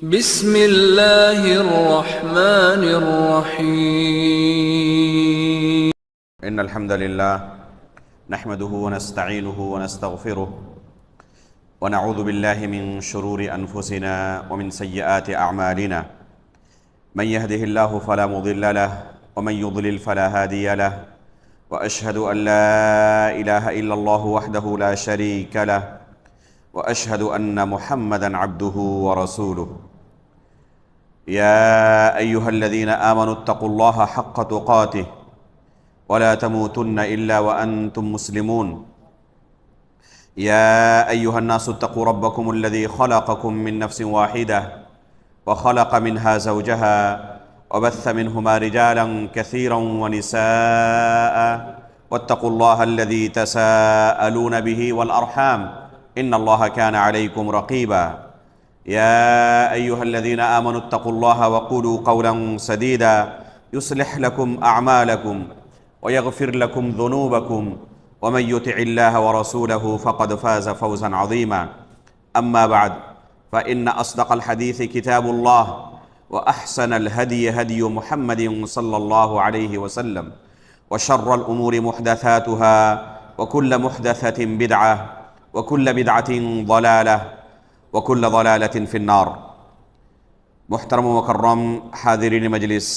بسم اللہ الرحمن الرحیم ان الحمد للہ نحمده ونستعینه ونستغفره ونعوذ باللہ من شرور انفسنا ومن سیئات اعمالنا من يهده الله فلا مضل له ومن يضلل فلا هادي له واشهد ان لا اله الا الله وحده لا شريك له واشهد ان محمدا عبده ورسوله يا ايها الذين امنوا اتقوا الله حق تقاته ولا تموتن الا وانتم مسلمون يا ايها الناس اتقوا ربكم الذي خلقكم من نفس واحده وخلق منها زوجها وبث منهما رجالا كثيرا ونساء واتقوا الله الذي تساءلون به والارحام ان الله كان عليكم رقيبا يا ايها الذين امنوا اتقوا الله وقولوا قولا سديدا يصلح لكم اعمالكم ويغفر لكم ذنوبكم ومن يطع الله ورسوله فقد فاز فوزا عظيما اما بعد فان اصدق الحديث كتاب الله واحسن الهدي هدي محمد صلى الله عليه وسلم وشر الامور محدثاتها وكل محدثة بدعة وكل بدعة ضلالة وكل ضلالة في النار۔ محترم و مکرم حاضرین مجلس،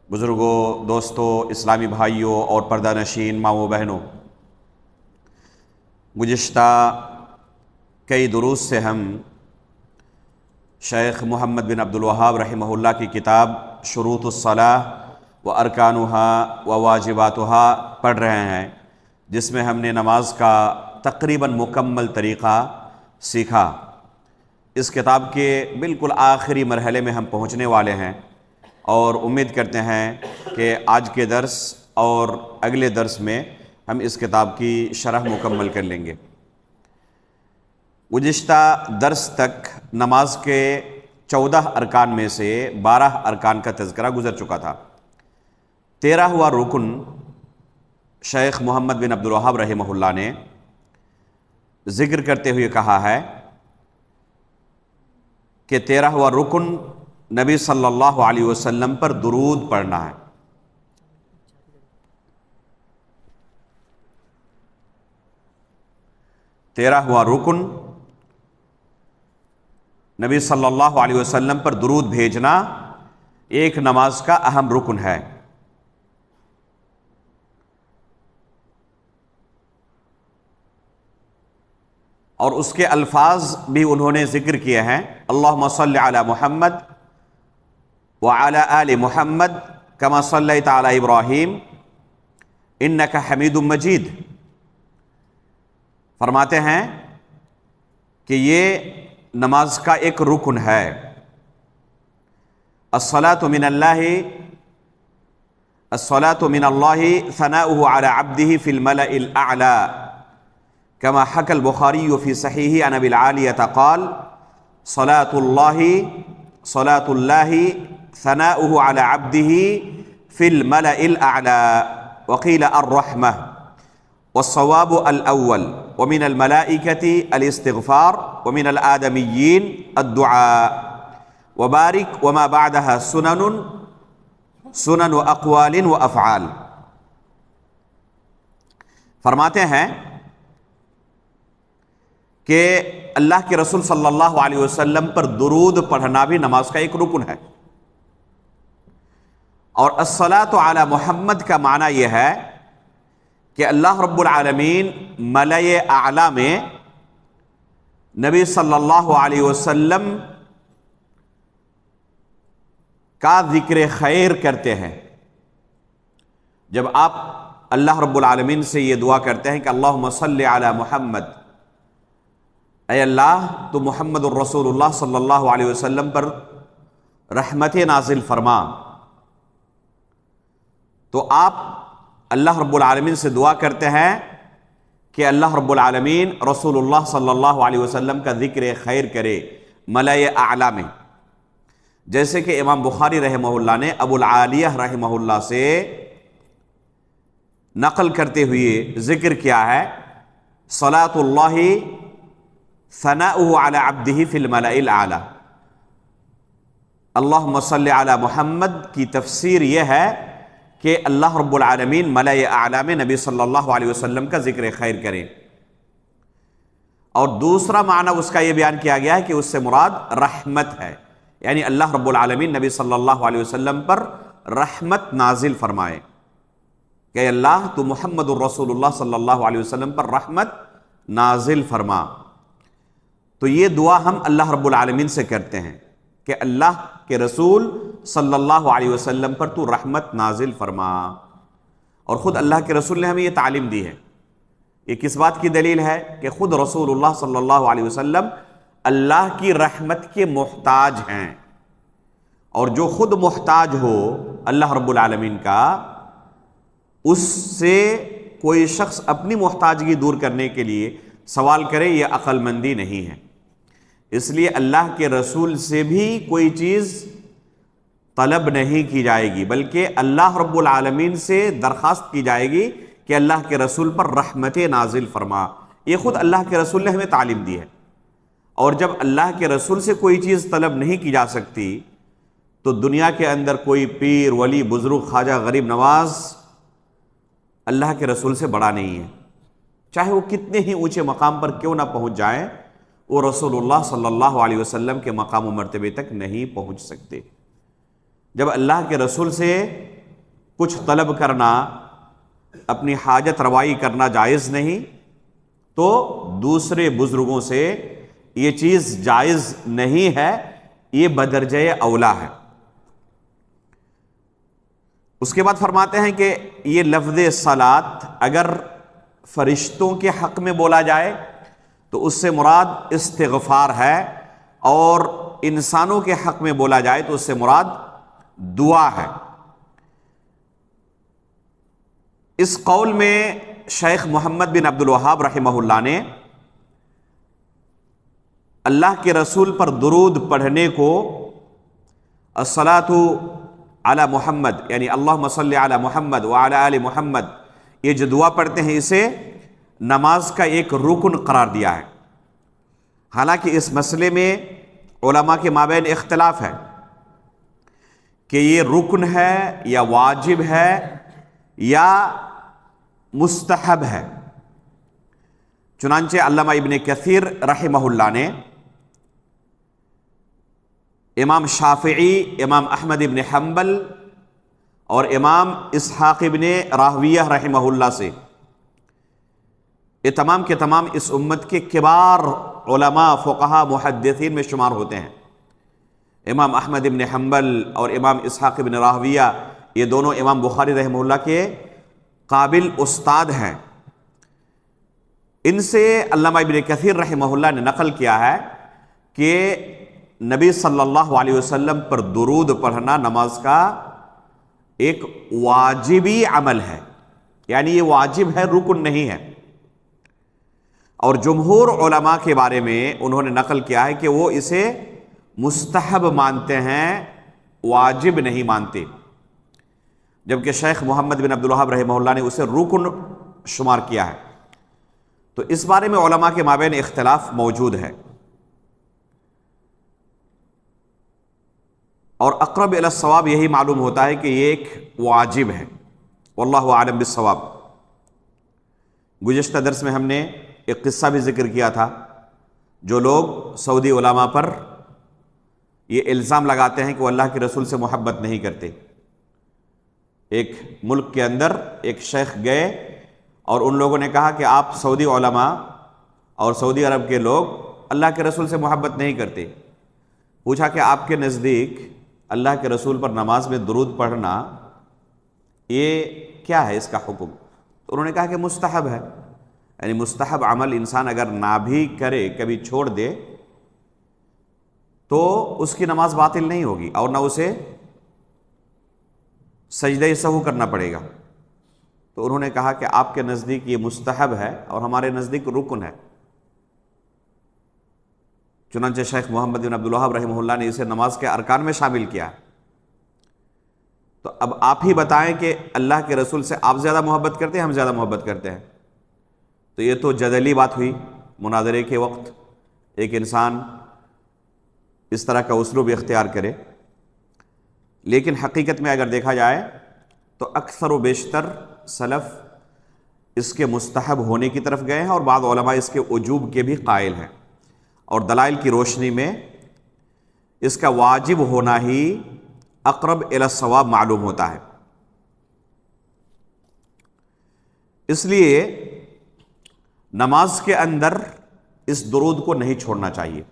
بزرگوں، دوستوں، اسلامی بھائیوں اور پردہ نشین ماں و بہنوں، گزشتہ کئی دروس سے ہم شیخ محمد بن عبد الوہاب رحمہ اللہ کی کتاب شروط الصلاۃ و ارکانها و واجباتها پڑھ رہے ہیں، جس میں ہم نے نماز کا تقریباً مکمل طریقہ سیکھا۔ اس کتاب کے بالکل آخری مرحلے میں ہم پہنچنے والے ہیں، اور امید کرتے ہیں کہ آج کے درس اور اگلے درس میں ہم اس کتاب کی شرح مکمل کر لیں گے۔ گزشتہ درس تک نماز کے 14 ارکان میں سے 12 ارکان کا تذکرہ گزر چکا تھا۔ 13واں رکن شیخ محمد بن عبد الوہاب رحمہ اللہ نے ذکر کرتے ہوئے کہا ہے کہ 13واں رکن نبی صلی اللہ علیہ وسلم پر درود پڑھنا ہے۔ تیرہواں رکن نبی صلی اللہ علیہ وسلم پر درود بھیجنا ایک نماز کا اہم رکن ہے۔ اور اس کے الفاظ بھی انہوں نے ذکر کیے ہیں، اللہم صلی علی محمد وعلی آل محمد کما صلیت علی ابراہیم انک حمید مجید۔ فرماتے ہیں کہ یہ نماز کا ایک رکن ہے۔ الصلاۃ من اللہ ثناؤہ علی عبدہ فی الملأ الاعلی كما حكى البخاري في صحيحه عن ابي العالية قال صلاة الله ثناؤه على عبده في الملأ الأعلى وقيل الرحمة والصواب الأول ومن الملائكة الاستغفار ومن الآدميين الدعاء وبارك وما بعدها سنن أقوال وأفعال۔ فرماتے ہیں کہ اللہ کے رسول صلی اللہ علیہ وسلم پر درود پڑھنا بھی نماز کا ایک رکن ہے۔ اور الصلاۃ علی محمد کا معنی یہ ہے کہ اللہ رب العالمین ملائے اعلیٰ میں نبی صلی اللہ علیہ وسلم کا ذکر خیر کرتے ہیں۔ جب آپ اللہ رب العالمین سے یہ دعا کرتے ہیں کہ اللہم صلی علی محمد، اے اللہ تو محمد الرسول اللہ صلی اللہ علیہ وسلم پر رحمت نازل فرما، تو آپ اللہ رب العالمین سے دعا کرتے ہیں کہ اللہ رب العالمین رسول اللہ صلی اللہ علیہ وسلم کا ذکر خیر کرے ملائے اعلیٰ میں۔ جیسے کہ امام بخاری رحمہ اللہ نے ابو العالیہ رحمہ اللہ سے نقل کرتے ہوئے ذکر کیا ہے، صلاۃ اللہ ثناؤہ علی عبدہ فی الملأ الاعلی، اللہم صلی علی محمد کی تفسیر یہ ہے کہ اللہ رب العالمین ملأ اعلیٰ میں نبی صلی اللہ علیہ وسلم کا ذکر خیر کریں، اور دوسرا معنی اس کا یہ بیان کیا گیا ہے کہ اس سے مراد رحمت ہے، یعنی اللہ رب العالمین نبی صلی اللہ علیہ وسلم پر رحمت نازل فرمائے کہ اللہ تو محمد الرسول اللہ صلی اللہ علیہ وسلم پر رحمت نازل فرما۔ تو یہ دعا ہم اللہ رب العالمین سے کرتے ہیں کہ اللہ کے رسول صلی اللہ علیہ وسلم پر تو رحمت نازل فرما، اور خود اللہ کے رسول نے ہمیں یہ تعلیم دی ہے۔ یہ کس بات کی دلیل ہے؟ کہ خود رسول اللہ صلی اللہ علیہ وسلم اللہ کی رحمت کے محتاج ہیں، اور جو خود محتاج ہو اللہ رب العالمین کا، اس سے کوئی شخص اپنی محتاجگی دور کرنے کے لیے سوال کرے، یہ عقل مندی نہیں ہے۔ اس لیے اللہ کے رسول سے بھی کوئی چیز طلب نہیں کی جائے گی، بلکہ اللہ رب العالمین سے درخواست کی جائے گی کہ اللہ کے رسول پر رحمت نازل فرما۔ یہ خود اللہ کے رسول نے ہمیں تعلیم دی ہے، اور جب اللہ کے رسول سے کوئی چیز طلب نہیں کی جا سکتی تو دنیا کے اندر کوئی پیر، ولی، بزرگ، خواجہ، غریب نواز اللہ کے رسول سے بڑا نہیں ہے، چاہے وہ کتنے ہی اونچے مقام پر کیوں نہ پہنچ جائیں، وہ رسول اللہ صلی اللہ علیہ وسلم کے مقام و مرتبے تک نہیں پہنچ سکتے۔ جب اللہ کے رسول سے کچھ طلب کرنا، اپنی حاجت روائی کرنا جائز نہیں، تو دوسرے بزرگوں سے یہ چیز جائز نہیں ہے، یہ بدرجہ اولا ہے۔ اس کے بعد فرماتے ہیں کہ یہ لفظ صلاۃ اگر فرشتوں کے حق میں بولا جائے تو اس سے مراد استغفار ہے، اور انسانوں کے حق میں بولا جائے تو اس سے مراد دعا ہے۔ اس قول میں شیخ محمد بن عبد الوہاب رحمہ اللہ نے اللہ کے رسول پر درود پڑھنے کو الصلاۃ علی محمد، یعنی اللہم صلی علی محمد وعلی آل محمد، یہ جو دعا پڑھتے ہیں اسے نماز کا ایک رکن قرار دیا ہے۔ حالانکہ اس مسئلے میں علماء کے مابین اختلاف ہے کہ یہ رکن ہے یا واجب ہے یا مستحب ہے۔ چنانچہ علامہ ابن کثیر رحمہ اللہ نے امام شافعی، امام احمد ابن حنبل اور امام اسحاق ابن راہویہ رحمہ اللہ سے، یہ تمام کے تمام اس امت کے کبار علماء، فقہاء، محدثین میں شمار ہوتے ہیں۔ امام احمد ابن حنبل اور امام اسحاق ابن راہویہ یہ دونوں امام بخاری رحمہ اللہ کے قابل استاد ہیں۔ ان سے علامہ ابن کثیر رحمہ اللہ نے نقل کیا ہے کہ نبی صلی اللہ علیہ وسلم پر درود پڑھنا نماز کا ایک واجبی عمل ہے، یعنی یہ واجب ہے، رکن نہیں ہے۔ اور جمہور علماء کے بارے میں انہوں نے نقل کیا ہے کہ وہ اسے مستحب مانتے ہیں، واجب نہیں مانتے، جبکہ شیخ محمد بن عبد الوہاب رحمہ اللہ نے اسے رکن شمار کیا ہے۔ تو اس بارے میں علماء کے مابین اختلاف موجود ہے، اور اقرب الی الصواب یہی معلوم ہوتا ہے کہ یہ ایک واجب ہے، واللہ اعلم بالصواب۔ گزشتہ درس میں ہم نے ایک قصہ بھی ذکر کیا تھا، جو لوگ سعودی علماء پر یہ الزام لگاتے ہیں کہ وہ اللہ کے رسول سے محبت نہیں کرتے۔ ایک ملک کے اندر ایک شیخ گئے اور ان لوگوں نے کہا کہ آپ سعودی علماء اور سعودی عرب کے لوگ اللہ کے رسول سے محبت نہیں کرتے۔ پوچھا کہ آپ کے نزدیک اللہ کے رسول پر نماز میں درود پڑھنا یہ کیا ہے، اس کا حکم؟ تو انہوں نے کہا کہ مستحب ہے، یعنی مستحب عمل انسان اگر نہ بھی کرے، کبھی چھوڑ دے، تو اس کی نماز باطل نہیں ہوگی اور نہ اسے سجدہ سہو کرنا پڑے گا۔ تو انہوں نے کہا کہ آپ کے نزدیک یہ مستحب ہے اور ہمارے نزدیک رکن ہے۔ چنانچہ شیخ محمد بن عبد الوہاب رحمہ اللہ نے اسے نماز کے ارکان میں شامل کیا۔ تو اب آپ ہی بتائیں کہ اللہ کے رسول سے آپ زیادہ محبت کرتے ہیں، ہم زیادہ محبت کرتے ہیں؟ تو یہ تو جدلی بات ہوئی۔ مناظرے کے وقت ایک انسان اس طرح کا اسلوب اختیار کرے لیکن حقیقت میں اگر دیکھا جائے تو اکثر و بیشتر سلف اس کے مستحب ہونے کی طرف گئے ہیں، اور بعض علماء اس کے وجوب کے بھی قائل ہیں، اور دلائل کی روشنی میں اس کا واجب ہونا ہی اقرب الی الصواب معلوم ہوتا ہے۔ اس لیے نماز کے اندر اس درود کو نہیں چھوڑنا چاہیے۔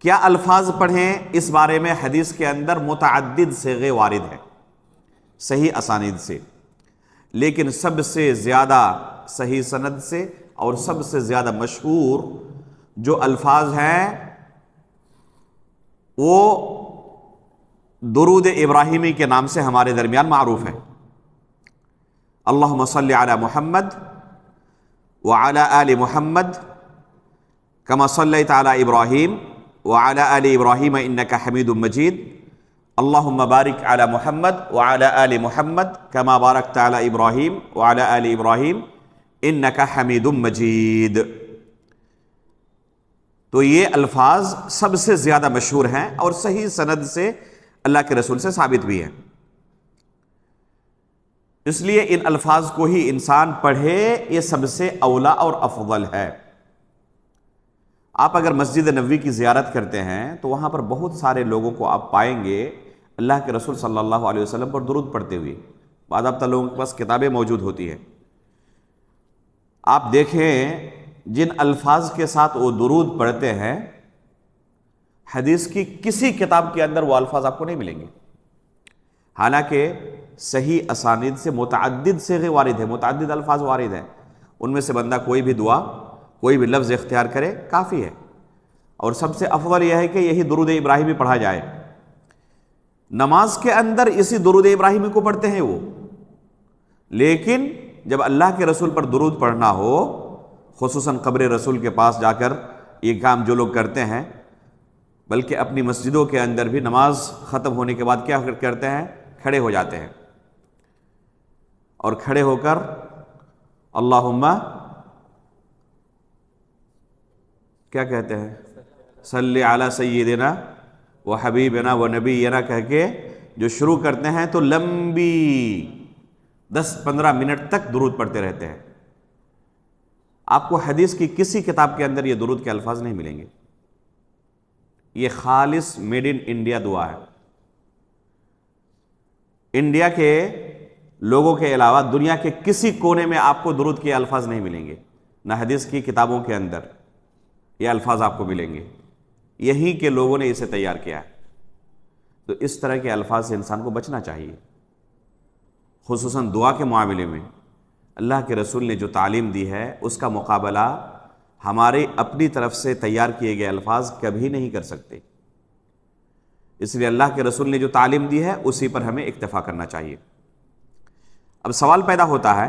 کیا الفاظ پڑھیں اس بارے میں حدیث کے اندر متعدد صیغے وارد ہیں صحیح اسانید سے، لیکن سب سے زیادہ صحیح سند سے اور سب سے زیادہ مشہور جو الفاظ ہیں وہ درود ابراہیمی کے نام سے ہمارے درمیان معروف ہے۔ اللہم صلی علی محمد وعلی آل محمد کما صلیت علی ابراہیم وعلی آل ابراہیم انک حمید مجید اللہم بارک علی محمد وعلی آل محمد کما بارکت علی ابراہیم وعلی آل ابراہیم انک حمید مجید۔ تو یہ الفاظ سب سے زیادہ مشہور ہیں اور صحیح سند سے اللہ کے رسول سے ثابت بھی ہیں، اس لیے ان الفاظ کو ہی انسان پڑھے، یہ سب سے اولا اور افضل ہے۔ آپ اگر مسجد نبوی کی زیارت کرتے ہیں تو وہاں پر بہت سارے لوگوں کو آپ پائیں گے اللہ کے رسول صلی اللہ علیہ وسلم پر درود پڑھتے ہوئے، باضابطہ لوگوں کے پاس کتابیں موجود ہوتی ہیں۔ آپ دیکھیں جن الفاظ کے ساتھ وہ درود پڑھتے ہیں، حدیث کی کسی کتاب کے اندر وہ الفاظ آپ کو نہیں ملیں گے، حالانکہ صحیح اسانید سے متعدد صیغے وارد ہیں، متعدد الفاظ وارد ہیں، ان میں سے بندہ کوئی بھی دعا کوئی بھی لفظ اختیار کرے کافی ہے، اور سب سے افضل یہ ہے کہ یہی درود ابراہیمی پڑھا جائے۔ نماز کے اندر اسی درود ابراہیمی کو پڑھتے ہیں وہ، لیکن جب اللہ کے رسول پر درود پڑھنا ہو، خصوصاً قبر رسول کے پاس جا کر یہ کام جو لوگ کرتے ہیں، بلکہ اپنی مسجدوں کے اندر بھی نماز ختم ہونے کے بعد کیا کرتے ہیں، کھڑے ہو جاتے ہیں، اور کھڑے ہو کر اللہم کیا کہتے ہیں، صلی علی سیدنا و حبیبنا و نبینا کہہ کے جو شروع کرتے ہیں تو لمبی 10-15 منٹ تک درود پڑھتے رہتے ہیں۔ آپ کو حدیث کی کسی کتاب کے اندر یہ درود کے الفاظ نہیں ملیں گے، یہ خالص میڈ ان انڈیا دعا ہے۔ انڈیا کے لوگوں کے علاوہ دنیا کے کسی کونے میں آپ کو درود کے الفاظ نہیں ملیں گے، نہ حدیث کی کتابوں کے اندر یہ الفاظ آپ کو ملیں گے، یہیں کے لوگوں نے اسے تیار کیا ہے۔ تو اس طرح کے الفاظ سے انسان کو بچنا چاہیے، خصوصاً دعا کے معاملے میں۔ اللہ کے رسول نے جو تعلیم دی ہے اس کا مقابلہ ہمارے اپنی طرف سے تیار کیے گئے الفاظ کبھی نہیں کر سکتے، اس لیے اللہ کے رسول نے جو تعلیم دی ہے اسی پر ہمیں اکتفا کرنا چاہیے۔ اب سوال پیدا ہوتا ہے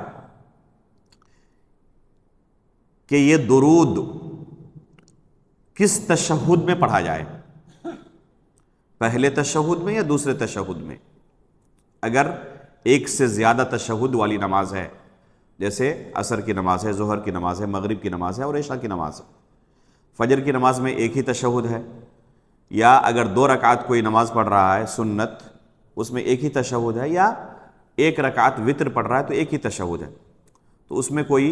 کہ یہ درود کس تشہد میں پڑھا جائے، پہلے تشہد میں یا دوسرے تشہد میں؟ اگر ایک سے زیادہ تشہد والی نماز ہے، جیسے عصر کی نماز ہے، ظہر کی نماز ہے، مغرب کی نماز ہے اور عشاء کی نماز ہے، فجر کی نماز میں ایک ہی تشہد ہے، یا اگر 2 رکعت کوئی نماز پڑھ رہا ہے سنت، اس میں ایک ہی تشہد ہے، یا 1 رکعت وتر پڑھ رہا ہے تو ایک ہی تشہد ہے، تو اس میں کوئی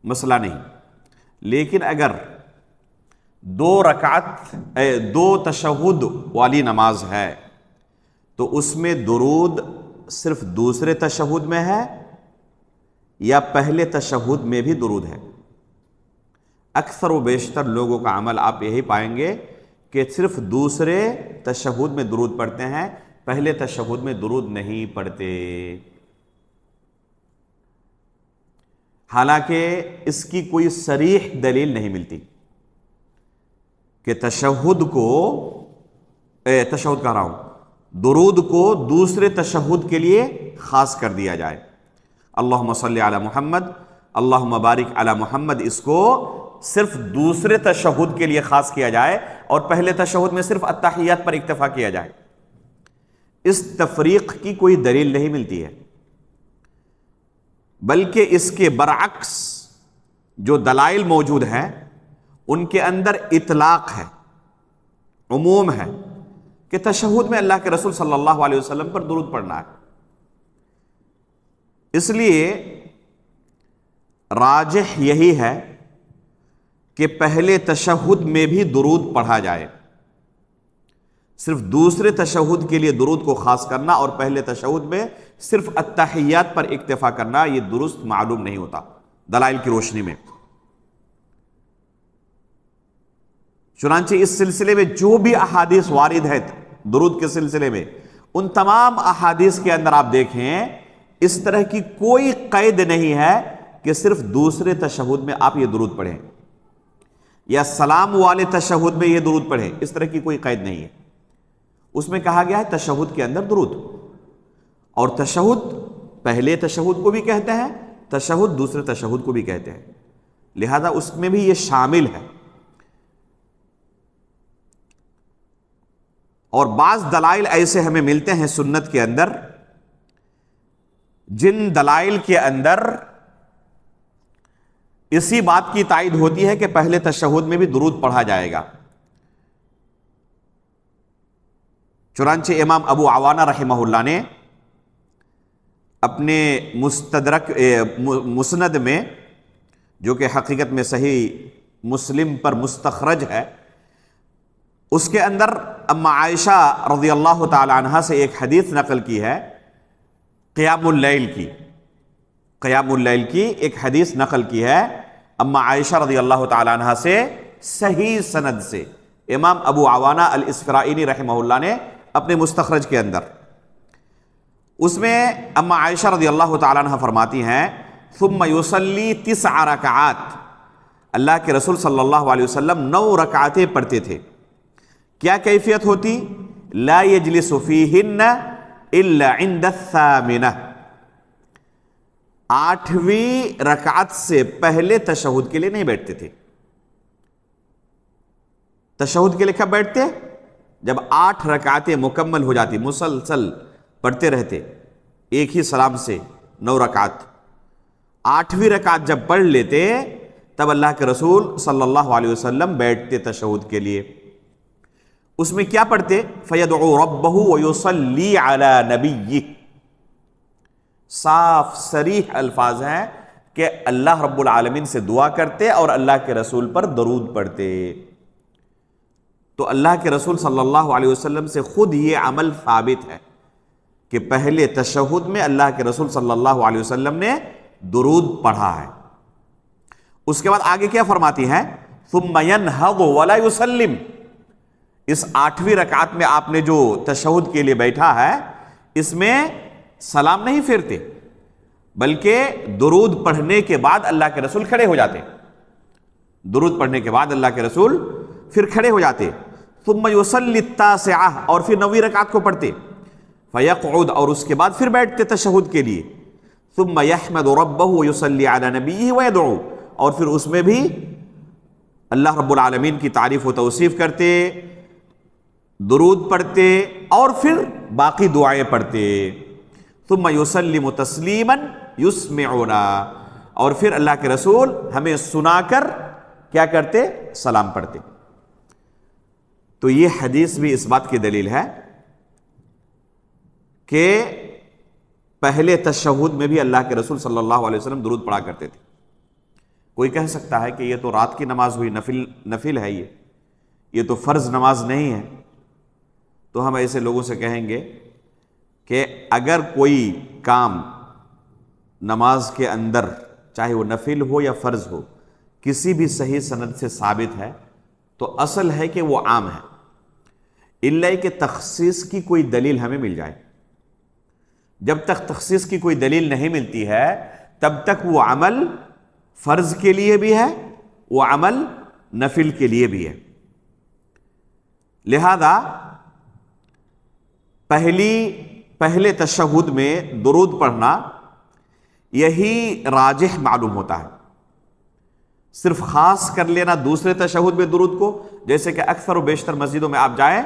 مسئلہ نہیں۔ لیکن اگر 2 تشہد والی نماز ہے تو اس میں درود صرف دوسرے تشہد میں ہے یا پہلے تشہد میں بھی درود ہے؟ اکثر و بیشتر لوگوں کا عمل آپ یہی پائیں گے کہ صرف دوسرے تشہد میں درود پڑھتے ہیں، پہلے تشہد میں درود نہیں پڑھتے، حالانکہ اس کی کوئی صریح دلیل نہیں ملتی کہ درود کو دوسرے تشہد کے لیے خاص کر دیا جائے۔ اللہم صلی علی محمد، اللہم بارک علی محمد، اس کو صرف دوسرے تشہد کے لیے خاص کیا جائے اور پہلے تشہد میں صرف التحیات پر اکتفا کیا جائے، اس تفریق کی کوئی دلیل نہیں ملتی ہے، بلکہ اس کے برعکس جو دلائل موجود ہیں ان کے اندر اطلاق ہے، عموم ہے، کہ تشہد میں اللہ کے رسول صلی اللہ علیہ وسلم پر درود پڑھنا ہے۔ اس لیے راجح یہی ہے کہ پہلے تشہد میں بھی درود پڑھا جائے۔ صرف دوسرے تشہد کے لیے درود کو خاص کرنا اور پہلے تشہد میں صرف التحیات پر اکتفا کرنا، یہ درست معلوم نہیں ہوتا دلائل کی روشنی میں۔ چنانچہ اس سلسلے میں جو بھی احادیث وارد ہے درود کے سلسلے میں، ان تمام احادیث کے اندر آپ دیکھیں اس طرح کی کوئی قید نہیں ہے کہ صرف دوسرے تشہد میں آپ یہ درود پڑھیں یا سلام والے تشہد میں یہ درود پڑھیں، اس طرح کی کوئی قید نہیں ہے۔ اس میں کہا گیا ہے تشہد کے اندر درود، اور تشہد پہلے تشہد کو بھی کہتے ہیں، تشہد دوسرے تشہد کو بھی کہتے ہیں، لہذا اس میں بھی یہ شامل ہے۔ اور بعض دلائل ایسے ہمیں ملتے ہیں سنت کے اندر جن دلائل کے اندر اسی بات کی تائید ہوتی ہے کہ پہلے تشہد میں بھی درود پڑھا جائے گا۔ چنانچہ امام ابو عوانہ رحمہ اللہ نے اپنے مستدرک مسند میں، جو کہ حقیقت میں صحیح مسلم پر مستخرج ہے، اس کے اندر اما عائشہ رضی اللہ تعالی عنہا سے ایک حدیث نقل کی ہے، قیام اللیل کی ایک حدیث نقل کی ہے اما عائشہ رضی اللہ تعالی عنہا سے صحیح سند سے، امام ابو عوانہ الاسفرائینی رحمہ اللہ نے اپنے مستخرج کے اندر، اس میں اما عائشہ رضی اللہ تعالی عنہ فرماتی ہیں ثم یصلی 9 رکعات، اللہ کے رسول صلی اللہ علیہ وسلم 9 رکعتیں پڑھتے تھے۔ کیا کیفیت ہوتی؟ لا یجلس فیہن الا عند الثامنہ، 8ویں رکعت سے پہلے تشہد کے لیے نہیں بیٹھتے تھے۔ تشہد کے لیے کب بیٹھتے؟ جب 8 رکعتیں مکمل ہو جاتی، مسلسل پڑھتے رہتے ایک ہی سلام سے 9 رکعت، 8ویں رکعت جب پڑھ لیتے تب اللہ کے رسول صلی اللہ علیہ وسلم بیٹھتے تشہد کے لیے۔ اس میں کیا پڑھتے؟ فَيَدْعُو رَبَّهُ وَيُصَلِّي عَلَى نَبِيِّهِ، صاف صریح الفاظ ہیں کہ اللہ رب العالمین سے دعا کرتے اور اللہ کے رسول پر درود پڑھتے۔ تو اللہ کے رسول صلی اللہ علیہ وسلم سے خود یہ عمل ثابت ہے کہ پہلے تشہد میں اللہ کے رسول صلی اللہ علیہ وسلم نے درود پڑھا ہے۔ اس کے بعد آگے کیا فرماتی ہیں؟ ثُمَّ يَنْهَضُ وَلَا يُسَلِّمُ، اس 8ویں رکعت میں آپ نے جو تشہد کے لیے بیٹھا ہے اس میں سلام نہیں پھیرتے، بلکہ درود پڑھنے کے بعد اللہ کے رسول کھڑے ہو جاتے، درود پڑھنے کے بعد اللہ کے رسول پھر کھڑے ہو جاتے۔ ثم یصلی 9 اور پھر 9ویں رکعت کو پڑھتے، فیقعد اور اس کے بعد پھر بیٹھتے تشہد کے لیے، ثم یحمد ربہ ویصلی علی نبیہ ویدعو، اور پھر اس میں بھی اللہ رب العالمین کی تعریف و توصیف کرتے، درود پڑھتے اور پھر باقی دعائیں پڑھتے۔ ثم یسلم تسلیما یسمعنا، اور پھر اللہ کے رسول ہمیں سنا کر کیا کرتے؟ سلام پڑھتے۔ تو یہ حدیث بھی اس بات کی دلیل ہے کہ پہلے تشہد میں بھی اللہ کے رسول صلی اللہ علیہ وسلم درود پڑھا کرتے تھے۔ کوئی کہہ سکتا ہے کہ یہ تو رات کی نماز ہوئی، نفل ہے، یہ تو فرض نماز نہیں ہے۔ تو ہم ایسے لوگوں سے کہیں گے کہ اگر کوئی کام نماز کے اندر چاہے وہ نفل ہو یا فرض ہو کسی بھی صحیح سند سے ثابت ہے تو اصل ہے کہ وہ عام ہے، الا کہ تخصیص کی کوئی دلیل ہمیں مل جائے۔ جب تک تخصیص کی کوئی دلیل نہیں ملتی ہے تب تک وہ عمل فرض کے لیے بھی ہے، وہ عمل نفل کے لیے بھی ہے۔ لہذا پہلے تشہد میں درود پڑھنا یہی راجح معلوم ہوتا ہے۔ صرف خاص کر لینا دوسرے تشہد میں درود کو، جیسے کہ اکثر و بیشتر مسجدوں میں آپ جائیں،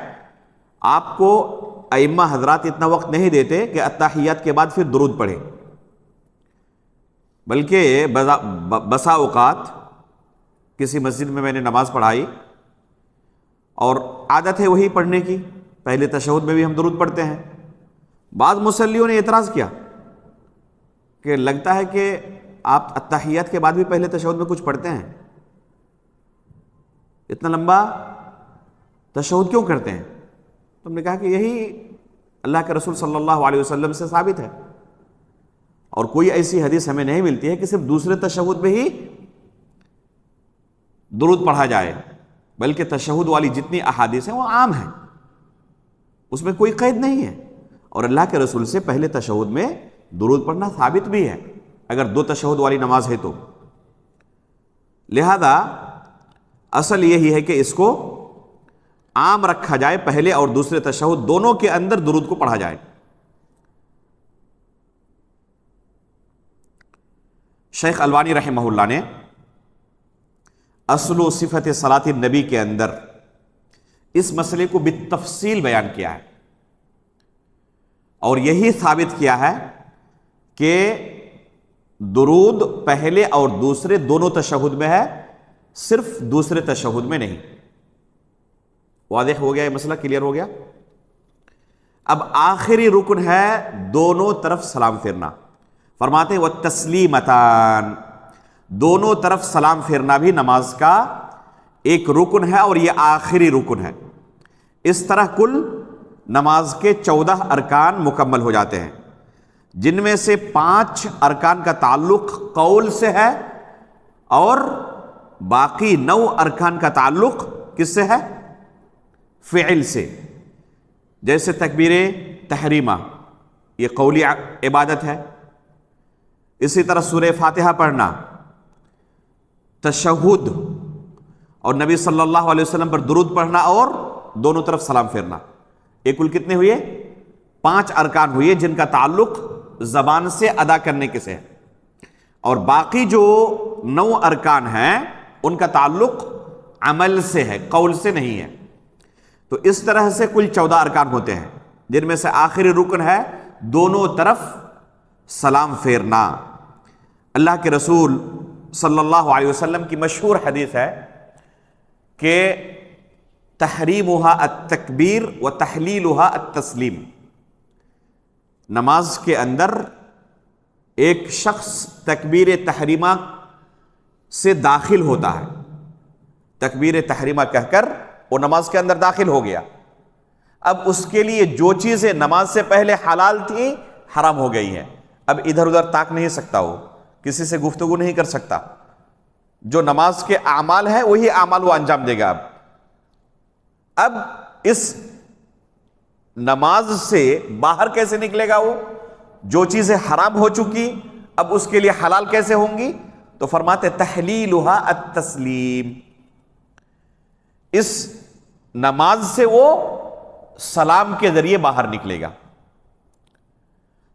آپ کو ائمہ حضرات اتنا وقت نہیں دیتے کہ التحیات کے بعد پھر درود پڑھیں، بلکہ بسا اوقات کسی مسجد میں نے نماز پڑھائی اور عادت ہے وہی پڑھنے کی، پہلے تشہد میں بھی ہم درود پڑھتے ہیں۔ بعض مصلیوں نے اعتراض کیا کہ لگتا ہے کہ آپ التحیات کے بعد بھی پہلے تشہد میں کچھ پڑھتے ہیں، اتنا لمبا تشہد کیوں کرتے ہیں؟ تو ہم نے کہا کہ یہی اللہ کے رسول صلی اللہ علیہ وسلم سے ثابت ہے، اور کوئی ایسی حدیث ہمیں نہیں ملتی ہے کہ صرف دوسرے تشہد میں ہی درود پڑھا جائے، بلکہ تشہد والی جتنی احادیث ہیں وہ عام ہیں، اس میں کوئی قید نہیں ہے، اور اللہ کے رسول سے پہلے تشہد میں درود پڑھنا ثابت بھی ہے اگر 2 تشہد والی نماز ہے تو۔ لہذا اصل یہی ہے کہ اس کو عام رکھا جائے، پہلے اور دوسرے تشہد دونوں کے اندر درود کو پڑھا جائے۔ شیخ البانی رحمہ اللہ نے اصل و صفت صلاۃ النبی کے اندر اس مسئلے کو بالتفصیل بیان کیا ہے، اور یہی ثابت کیا ہے کہ درود پہلے اور دوسرے دونوں تشہد میں ہے، صرف دوسرے تشہد میں نہیں۔ واضح ہو گیا یہ مسئلہ، کلیئر ہو گیا؟ اب آخری رکن ہے دونوں طرف سلام پھیرنا، فرماتے ہیں والتسلیمتان، دونوں طرف سلام پھیرنا بھی نماز کا ایک رکن ہے، اور یہ آخری رکن ہے۔ اس طرح کل نماز کے 14 ارکان مکمل ہو جاتے ہیں، جن میں سے 5 ارکان کا تعلق قول سے ہے، اور باقی 9 ارکان کا تعلق کس سے ہے؟ فعل سے۔ جیسے تکبیر تحریمہ، یہ قولی عبادت ہے۔ اسی طرح سورہ فاتحہ پڑھنا، تشہد اور نبی صلی اللہ علیہ وسلم پر درود پڑھنا، اور دونوں طرف سلام پھیرنا، یہ کل کتنے ہوئے؟ 5 ارکان ہوئے جن کا تعلق زبان سے ادا کرنے کے سے ہے، اور باقی جو 9 ارکان ہیں ان کا تعلق عمل سے ہے، قول سے نہیں ہے۔ تو اس طرح سے کل 14 ارکان ہوتے ہیں، جن میں سے آخری رکن ہے دونوں طرف سلام پھیرنا۔ اللہ کے رسول صلی اللہ علیہ وسلم کی مشہور حدیث ہے کہ تحریمها التکبیر و تحلیلها التسلیم، نماز کے اندر ایک شخص تکبیر تحریمہ سے داخل ہوتا ہے، تکبیر تحریمہ کہہ کر وہ نماز کے اندر داخل ہو گیا، اب اس کے لیے جو چیزیں نماز سے پہلے حلال تھیں حرام ہو گئی ہیں، اب ادھر ادھر تاک نہیں سکتا، وہ کسی سے گفتگو نہیں کر سکتا، جو نماز کے اعمال ہیں وہی اعمال وہ انجام دے گا۔ اب اس نماز سے باہر کیسے نکلے گا؟ وہ جو چیزیں حرام ہو چکی اب اس کے لیے حلال کیسے ہوں گی؟ تو فرماتے تحلیلها التسلیم، اس نماز سے وہ سلام کے ذریعے باہر نکلے گا۔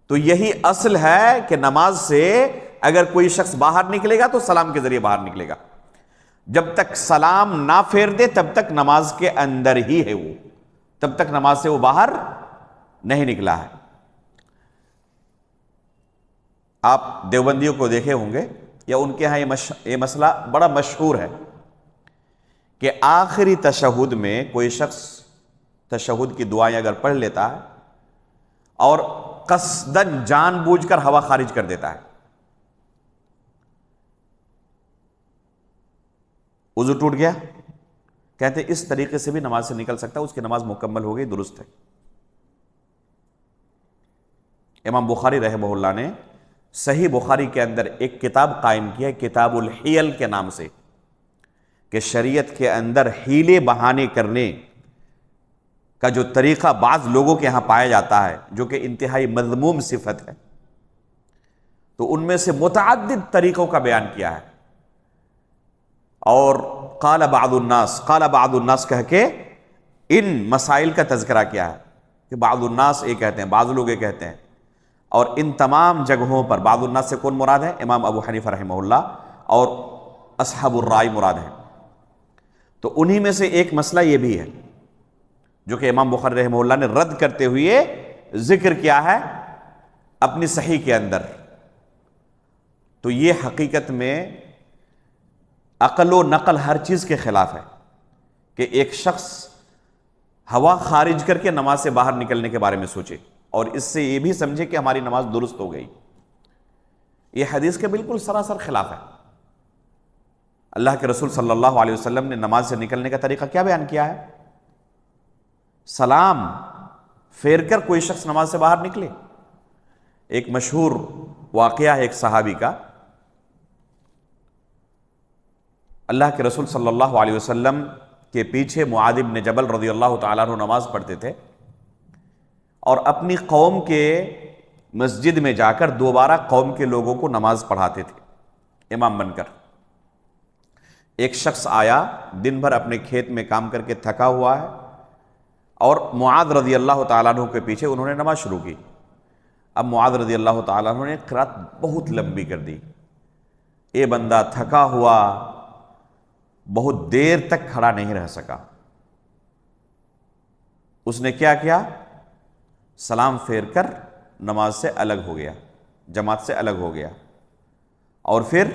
تو یہی اصل ہے کہ نماز سے اگر کوئی شخص باہر نکلے گا تو سلام کے ذریعے باہر نکلے گا، جب تک سلام نہ پھیر دے تب تک نماز کے اندر ہی ہے، وہ تب تک نماز سے وہ باہر نہیں نکلا ہے۔ آپ دیوبندیوں کو دیکھے ہوں گے یا ان کے ہاں یہ مسئلہ بڑا مشہور ہے کہ آخری تشہد میں کوئی شخص تشہد کی دعائیں اگر پڑھ لیتا ہے اور قصدن جان بوجھ کر ہوا خارج کر دیتا ہے، وضو ٹوٹ گیا، کہتے ہیں اس طریقے سے بھی نماز سے نکل سکتا ہے، اس کی نماز مکمل ہو گئی، درست ہے۔ امام بخاری رحمہ اللہ نے صحیح بخاری کے اندر ایک کتاب قائم کی ہے کتاب الحیل کے نام سے، کہ شریعت کے اندر حیلے بہانے کرنے کا جو طریقہ بعض لوگوں کے ہاں پایا جاتا ہے جو کہ انتہائی مذموم صفت ہے، تو ان میں سے متعدد طریقوں کا بیان کیا ہے، اور قال بعض الناس کہہ کے ان مسائل کا تذکرہ کیا ہے کہ بعض الناس یہ کہتے ہیں، بعض لوگ یہ کہتے ہیں، اور ان تمام جگہوں پر بعض الناس سے کون مراد ہے؟ امام ابو حنیفہ رحمہ اللہ اور اصحاب الرائے مراد ہیں۔ تو انہی میں سے ایک مسئلہ یہ بھی ہے جو کہ امام بخاری رحمہ اللہ نے رد کرتے ہوئے ذکر کیا ہے اپنی صحیح کے اندر۔ تو یہ حقیقت میں عقل و نقل ہر چیز کے خلاف ہے کہ ایک شخص ہوا خارج کر کے نماز سے باہر نکلنے کے بارے میں سوچے اور اس سے یہ بھی سمجھے کہ ہماری نماز درست ہو گئی۔ یہ حدیث کے بالکل سراسر خلاف ہے۔ اللہ کے رسول صلی اللہ علیہ وسلم نے نماز سے نکلنے کا طریقہ کیا بیان کیا ہے؟ سلام پھیر کر کوئی شخص نماز سے باہر نکلے۔ ایک مشہور واقعہ ہے ایک صحابی کا، اللہ کے رسول صلی اللہ علیہ وسلم کے پیچھے معاذ بن جبل رضی اللہ تعالیٰ عنہ نماز پڑھتے تھے اور اپنی قوم کے مسجد میں جا کر دوبارہ قوم کے لوگوں کو نماز پڑھاتے تھے امام بن کر۔ ایک شخص آیا، دن بھر اپنے کھیت میں کام کر کے تھکا ہوا ہے اور معاذ رضی اللہ تعالیٰ عنہ کے پیچھے انہوں نے نماز شروع کی۔ اب معاذ رضی اللہ تعالیٰ عنہ نے قرات بہت لمبی کر دی۔ یہ بندہ تھکا ہوا بہت دیر تک کھڑا نہیں رہ سکا۔ اس نے کیا کیا؟ سلام پھیر کر نماز سے الگ ہو گیا، جماعت سے الگ ہو گیا، اور پھر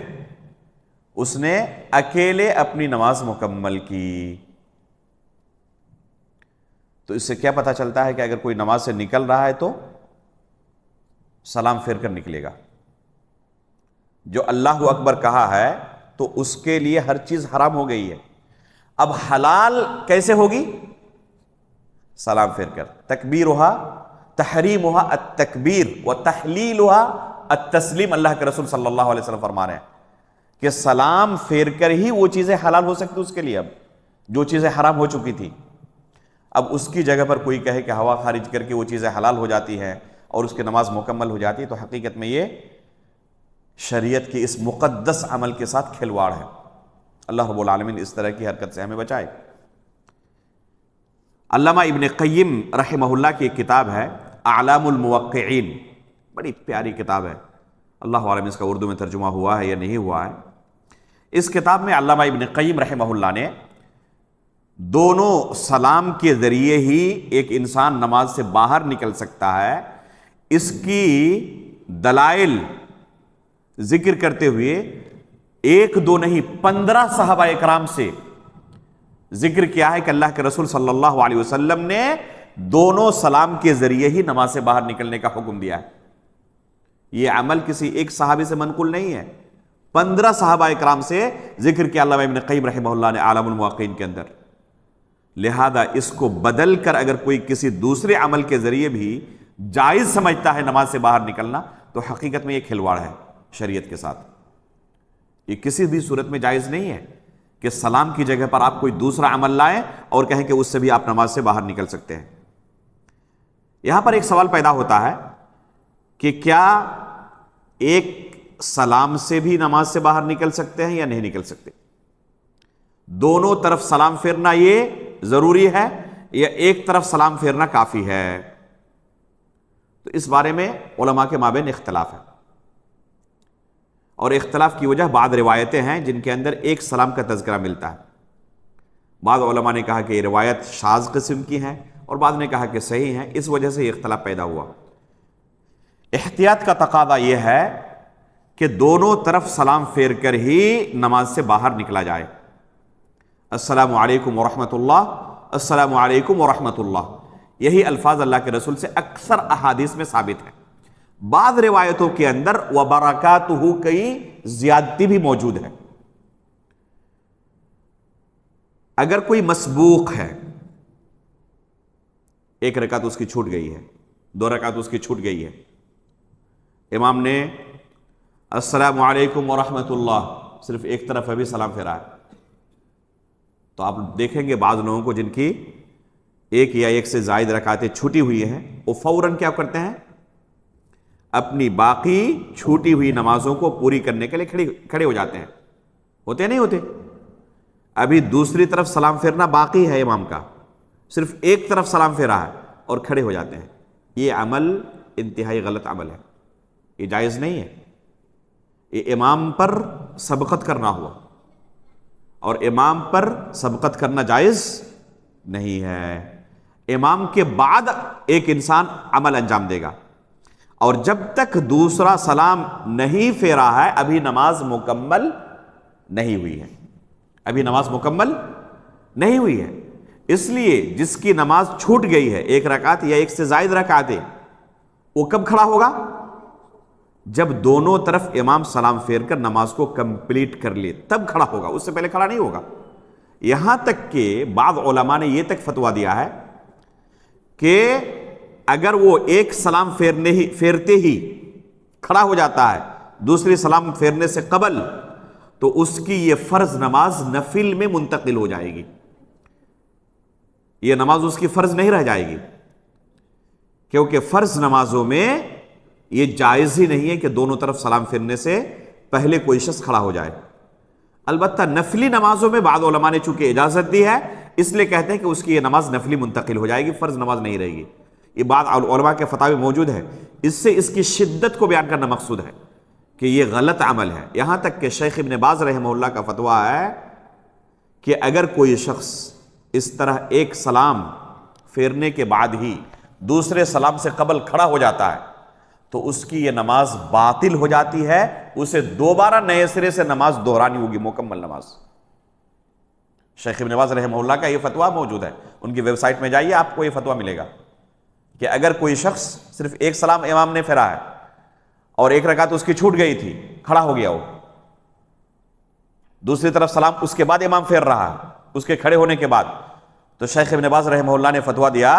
اس نے اکیلے اپنی نماز مکمل کی۔ تو اس سے کیا پتہ چلتا ہے کہ اگر کوئی نماز سے نکل رہا ہے تو سلام پھیر کر نکلے گا۔ جو اللہ اکبر کہا ہے تو اس کے لیے ہر چیز حرام ہو گئی ہے۔ اب حلال کیسے ہوگی؟ سلام پھیر کر۔ تکبیرها تحریمها التکبیر وتحلیلها التسلیم، اللہ کے رسول صلی اللہ علیہ وسلم فرما رہے ہیں کہ سلام پھیر کر ہی وہ چیزیں حلال ہو سکتی اس کے لیے، اب جو چیزیں حرام ہو چکی تھی۔ اب اس کی جگہ پر کوئی کہے کہ ہوا خارج کر کے وہ چیزیں حلال ہو جاتی ہیں اور اس کی نماز مکمل ہو جاتی ہے، تو حقیقت میں یہ شریعت کے اس مقدس عمل کے ساتھ کھلواڑ ہے۔ اللہ رب العالمین اس طرح کی حرکت سے ہمیں بچائے۔ علامہ ابن قیم رحمہ اللہ کی ایک کتاب ہے اعلام الموقعین، بڑی پیاری کتاب ہے، اللہ عالم اس کا اردو میں ترجمہ ہوا ہے یا نہیں ہوا ہے۔ اس کتاب میں علامہ ابن قیم رحمہ اللہ نے دونوں سلام کے ذریعے ہی ایک انسان نماز سے باہر نکل سکتا ہے، اس کی دلائل ذکر کرتے ہوئے ایک دو نہیں 15 صحابہ اکرام سے ذکر کیا ہے کہ اللہ کے رسول صلی اللہ علیہ وسلم نے دونوں سلام کے ذریعے ہی نماز سے باہر نکلنے کا حکم دیا ہے۔ یہ عمل کسی ایک صحابی سے منقول نہیں ہے، 15 صحابہ اکرام سے ذکر کیا علامہ ابن قیم رحمہ اللہ نے اعلام الموقعین کے اندر۔ لہذا اس کو بدل کر اگر کوئی کسی دوسرے عمل کے ذریعے بھی جائز سمجھتا ہے نماز سے باہر نکلنا، تو حقیقت میں یہ کھلواڑ ہے شریعت کے ساتھ۔ یہ کسی بھی صورت میں جائز نہیں ہے کہ سلام کی جگہ پر آپ کوئی دوسرا عمل لائیں اور کہیں کہ اس سے بھی آپ نماز سے باہر نکل سکتے ہیں۔ یہاں پر ایک سوال پیدا ہوتا ہے کہ کیا ایک سلام سے بھی نماز سے باہر نکل سکتے ہیں یا نہیں نکل سکتے؟ دونوں طرف سلام پھیرنا یہ ضروری ہے یا ایک طرف سلام پھیرنا کافی ہے؟ تو اس بارے میں علماء کے مابین اختلاف ہے، اور اختلاف کی وجہ بعض روایتیں ہیں جن کے اندر ایک سلام کا تذکرہ ملتا ہے۔ بعض علماء نے کہا کہ یہ روایت شاذ قسم کی ہے اور بعض نے کہا کہ صحیح ہے، اس وجہ سے یہ اختلاف پیدا ہوا۔ احتیاط کا تقاضا یہ ہے کہ دونوں طرف سلام پھیر کر ہی نماز سے باہر نکلا جائے۔ السلام علیکم ورحمۃ اللہ، السلام علیکم ورحمۃ اللہ، یہی الفاظ اللہ کے رسول سے اکثر احادیث میں ثابت ہیں۔ بعض روایتوں کے اندر وبرکاتہ کی زیادتی بھی موجود ہے۔ اگر کوئی مسبوق ہے، ایک رکعت اس کی چھوٹ گئی ہے، 2 رکعت اس کی چھوٹ گئی ہے، امام نے السلام علیکم ورحمۃ اللہ صرف ایک طرف ابھی سلام پھیرا ہے، تو آپ دیکھیں گے بعض لوگوں کو جن کی ایک یا ایک سے زائد رکعتیں چھوٹی ہوئی ہیں، وہ فوراً کیا کرتے ہیں؟ اپنی باقی چھوٹی ہوئی نمازوں کو پوری کرنے کے لیے کھڑے ہو جاتے ہیں۔ ہوتے نہیں ہوتے؟ ابھی دوسری طرف سلام پھیرنا باقی ہے امام کا، صرف ایک طرف سلام پھیرا ہے اور کھڑے ہو جاتے ہیں۔ یہ عمل انتہائی غلط عمل ہے، یہ جائز نہیں ہے، یہ امام پر سبقت کرنا ہوا، اور امام پر سبقت کرنا جائز نہیں ہے۔ امام کے بعد ایک انسان عمل انجام دے گا، اور جب تک دوسرا سلام نہیں پھیرا ہے ابھی نماز مکمل نہیں ہوئی ہے، ابھی نماز مکمل نہیں ہوئی ہے۔ اس لیے جس کی نماز چھوٹ گئی ہے 1 رکعت یا 1 سے زائد رکعتیں، وہ کب کھڑا ہوگا؟ جب دونوں طرف امام سلام پھیر کر نماز کو کمپلیٹ کر لے تب کھڑا ہوگا، اس سے پہلے کھڑا نہیں ہوگا۔ یہاں تک کہ بعض علماء نے یہ تک فتویٰ دیا ہے کہ اگر وہ ایک سلام پھیرتے ہی کھڑا ہو جاتا ہے دوسری سلام پھیرنے سے قبل، تو اس کی یہ فرض نماز نفل میں منتقل ہو جائے گی، یہ نماز اس کی فرض نہیں رہ جائے گی، کیونکہ فرض نمازوں میں یہ جائز ہی نہیں ہے کہ دونوں طرف سلام پھیرنے سے پہلے کوئی شخص کھڑا ہو جائے۔ البتہ نفلی نمازوں میں بعض علماء نے چونکہ اجازت دی ہے، اس لیے کہتے ہیں کہ اس کی یہ نماز نفلی منتقل ہو جائے گی، فرض نماز نہیں رہے گی۔ یہ بعض علماء کے فتاوی موجود ہے، اس سے اس کی شدت کو بیان کرنا مقصود ہے کہ یہ غلط عمل ہے۔ یہاں تک کہ شیخ ابن باز رحمہ اللہ کا فتویٰ ہے کہ اگر کوئی شخص اس طرح ایک سلام پھیرنے کے بعد ہی دوسرے سلام سے قبل کھڑا ہو جاتا ہے تو اس کی یہ نماز باطل ہو جاتی ہے، اسے دوبارہ نئے سرے سے نماز دہرانی ہوگی، مکمل نماز۔ شیخ ابن باز رحمہ اللہ کا یہ فتویٰ موجود ہے، ان کی ویب سائٹ میں جائیے آپ کو یہ فتویٰ ملے گا کہ اگر کوئی شخص صرف ایک سلام امام نے پھیرا ہے اور 1 رکعت اس کی چھوٹ گئی تھی، کھڑا ہو گیا، وہ دوسری طرف سلام اس کے بعد امام پھیر رہا ہے اس کے کھڑے ہونے کے بعد، تو شیخ ابن باز رحمہ اللہ نے فتویٰ دیا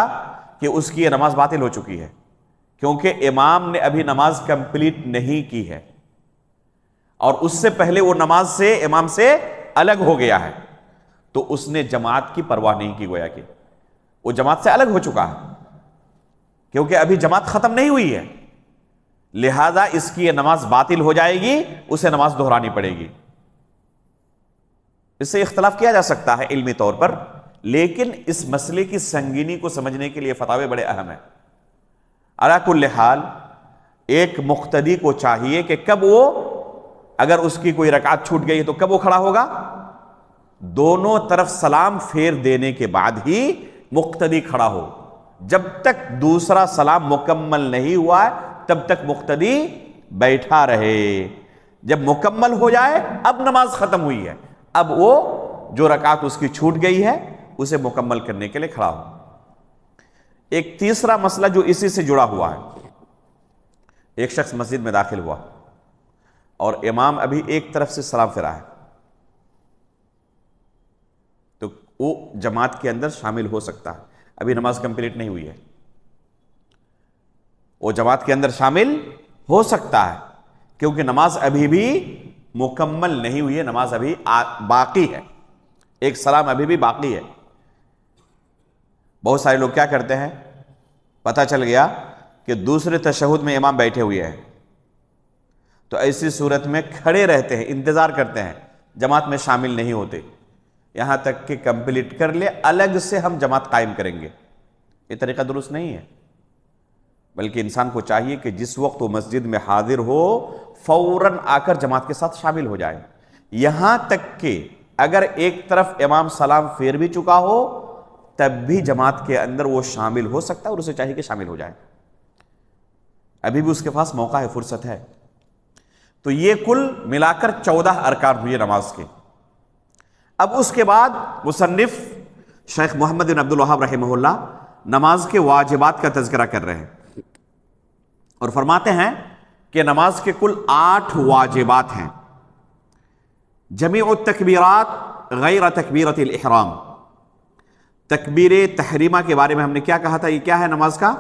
کہ اس کی یہ نماز باطل ہو چکی ہے، کیونکہ امام نے ابھی نماز کمپلیٹ نہیں کی ہے اور اس سے پہلے وہ نماز سے امام سے الگ ہو گیا ہے، تو اس نے جماعت کی پرواہ نہیں کی، گویا کہ وہ جماعت سے الگ ہو چکا ہے کیونکہ ابھی جماعت ختم نہیں ہوئی ہے، لہذا اس کی یہ نماز باطل ہو جائے گی، اسے نماز دہرانی پڑے گی۔ اس سے اختلاف کیا جا سکتا ہے علمی طور پر، لیکن اس مسئلے کی سنگینی کو سمجھنے کے لیے فتاوے بڑے اہم ہیں۔ علی کل حال ایک مقتدی کو چاہیے کہ کب وہ، اگر اس کی کوئی رکعت چھوٹ گئی تو کب وہ کھڑا ہوگا؟ دونوں طرف سلام پھیر دینے کے بعد ہی مقتدی کھڑا ہو، جب تک دوسرا سلام مکمل نہیں ہوا ہے تب تک مقتدی بیٹھا رہے، جب مکمل ہو جائے اب نماز ختم ہوئی ہے، اب وہ جو رکعت اس کی چھوٹ گئی ہے اسے مکمل کرنے کے لیے کھڑا ہو۔ ایک تیسرا مسئلہ جو اسی سے جڑا ہوا ہے، ایک شخص مسجد میں داخل ہوا اور امام ابھی ایک طرف سے سلام پھیرا ہے، تو وہ جماعت کے اندر شامل ہو سکتا ہے، ابھی نماز کمپلیٹ نہیں ہوئی ہے، وہ جماعت کے اندر شامل ہو سکتا ہے کیونکہ نماز ابھی بھی مکمل نہیں ہوئی ہے، نماز ابھی باقی ہے، ایک سلام ابھی بھی باقی ہے۔ بہت سارے لوگ کیا کرتے ہیں، پتہ چل گیا کہ دوسرے تشہد میں امام بیٹھے ہوئے ہیں تو ایسی صورت میں کھڑے رہتے ہیں، انتظار کرتے ہیں، جماعت میں شامل نہیں ہوتے، یہاں تک کہ کمپلیٹ کر لے، الگ سے ہم جماعت قائم کریں گے۔ یہ طریقہ درست نہیں ہے، بلکہ انسان کو چاہیے کہ جس وقت وہ مسجد میں حاضر ہو فوراً آ کر جماعت کے ساتھ شامل ہو جائے، یہاں تک کہ اگر ایک طرف امام سلام پھیر بھی چکا ہو تب بھی جماعت کے اندر وہ شامل ہو سکتا ہے اور اسے چاہیے کہ شامل ہو جائے، ابھی بھی اس کے پاس موقع ہے، فرصت ہے۔ تو یہ کل ملا کر 14 ارکان ہوئے نماز کے۔ اب اس کے بعد مصنف شیخ محمد بن عبد الوہاب رحمہ اللہ نماز کے واجبات کا تذکرہ کر رہے ہیں اور فرماتے ہیں کہ نماز کے کل 8 واجبات ہیں۔ جمیع التکبیرات غیر تکبیرۃ الاحرام، تکبیر تحریمہ کے بارے میں ہم نے کیا کہا تھا، یہ کیا ہے، نماز کا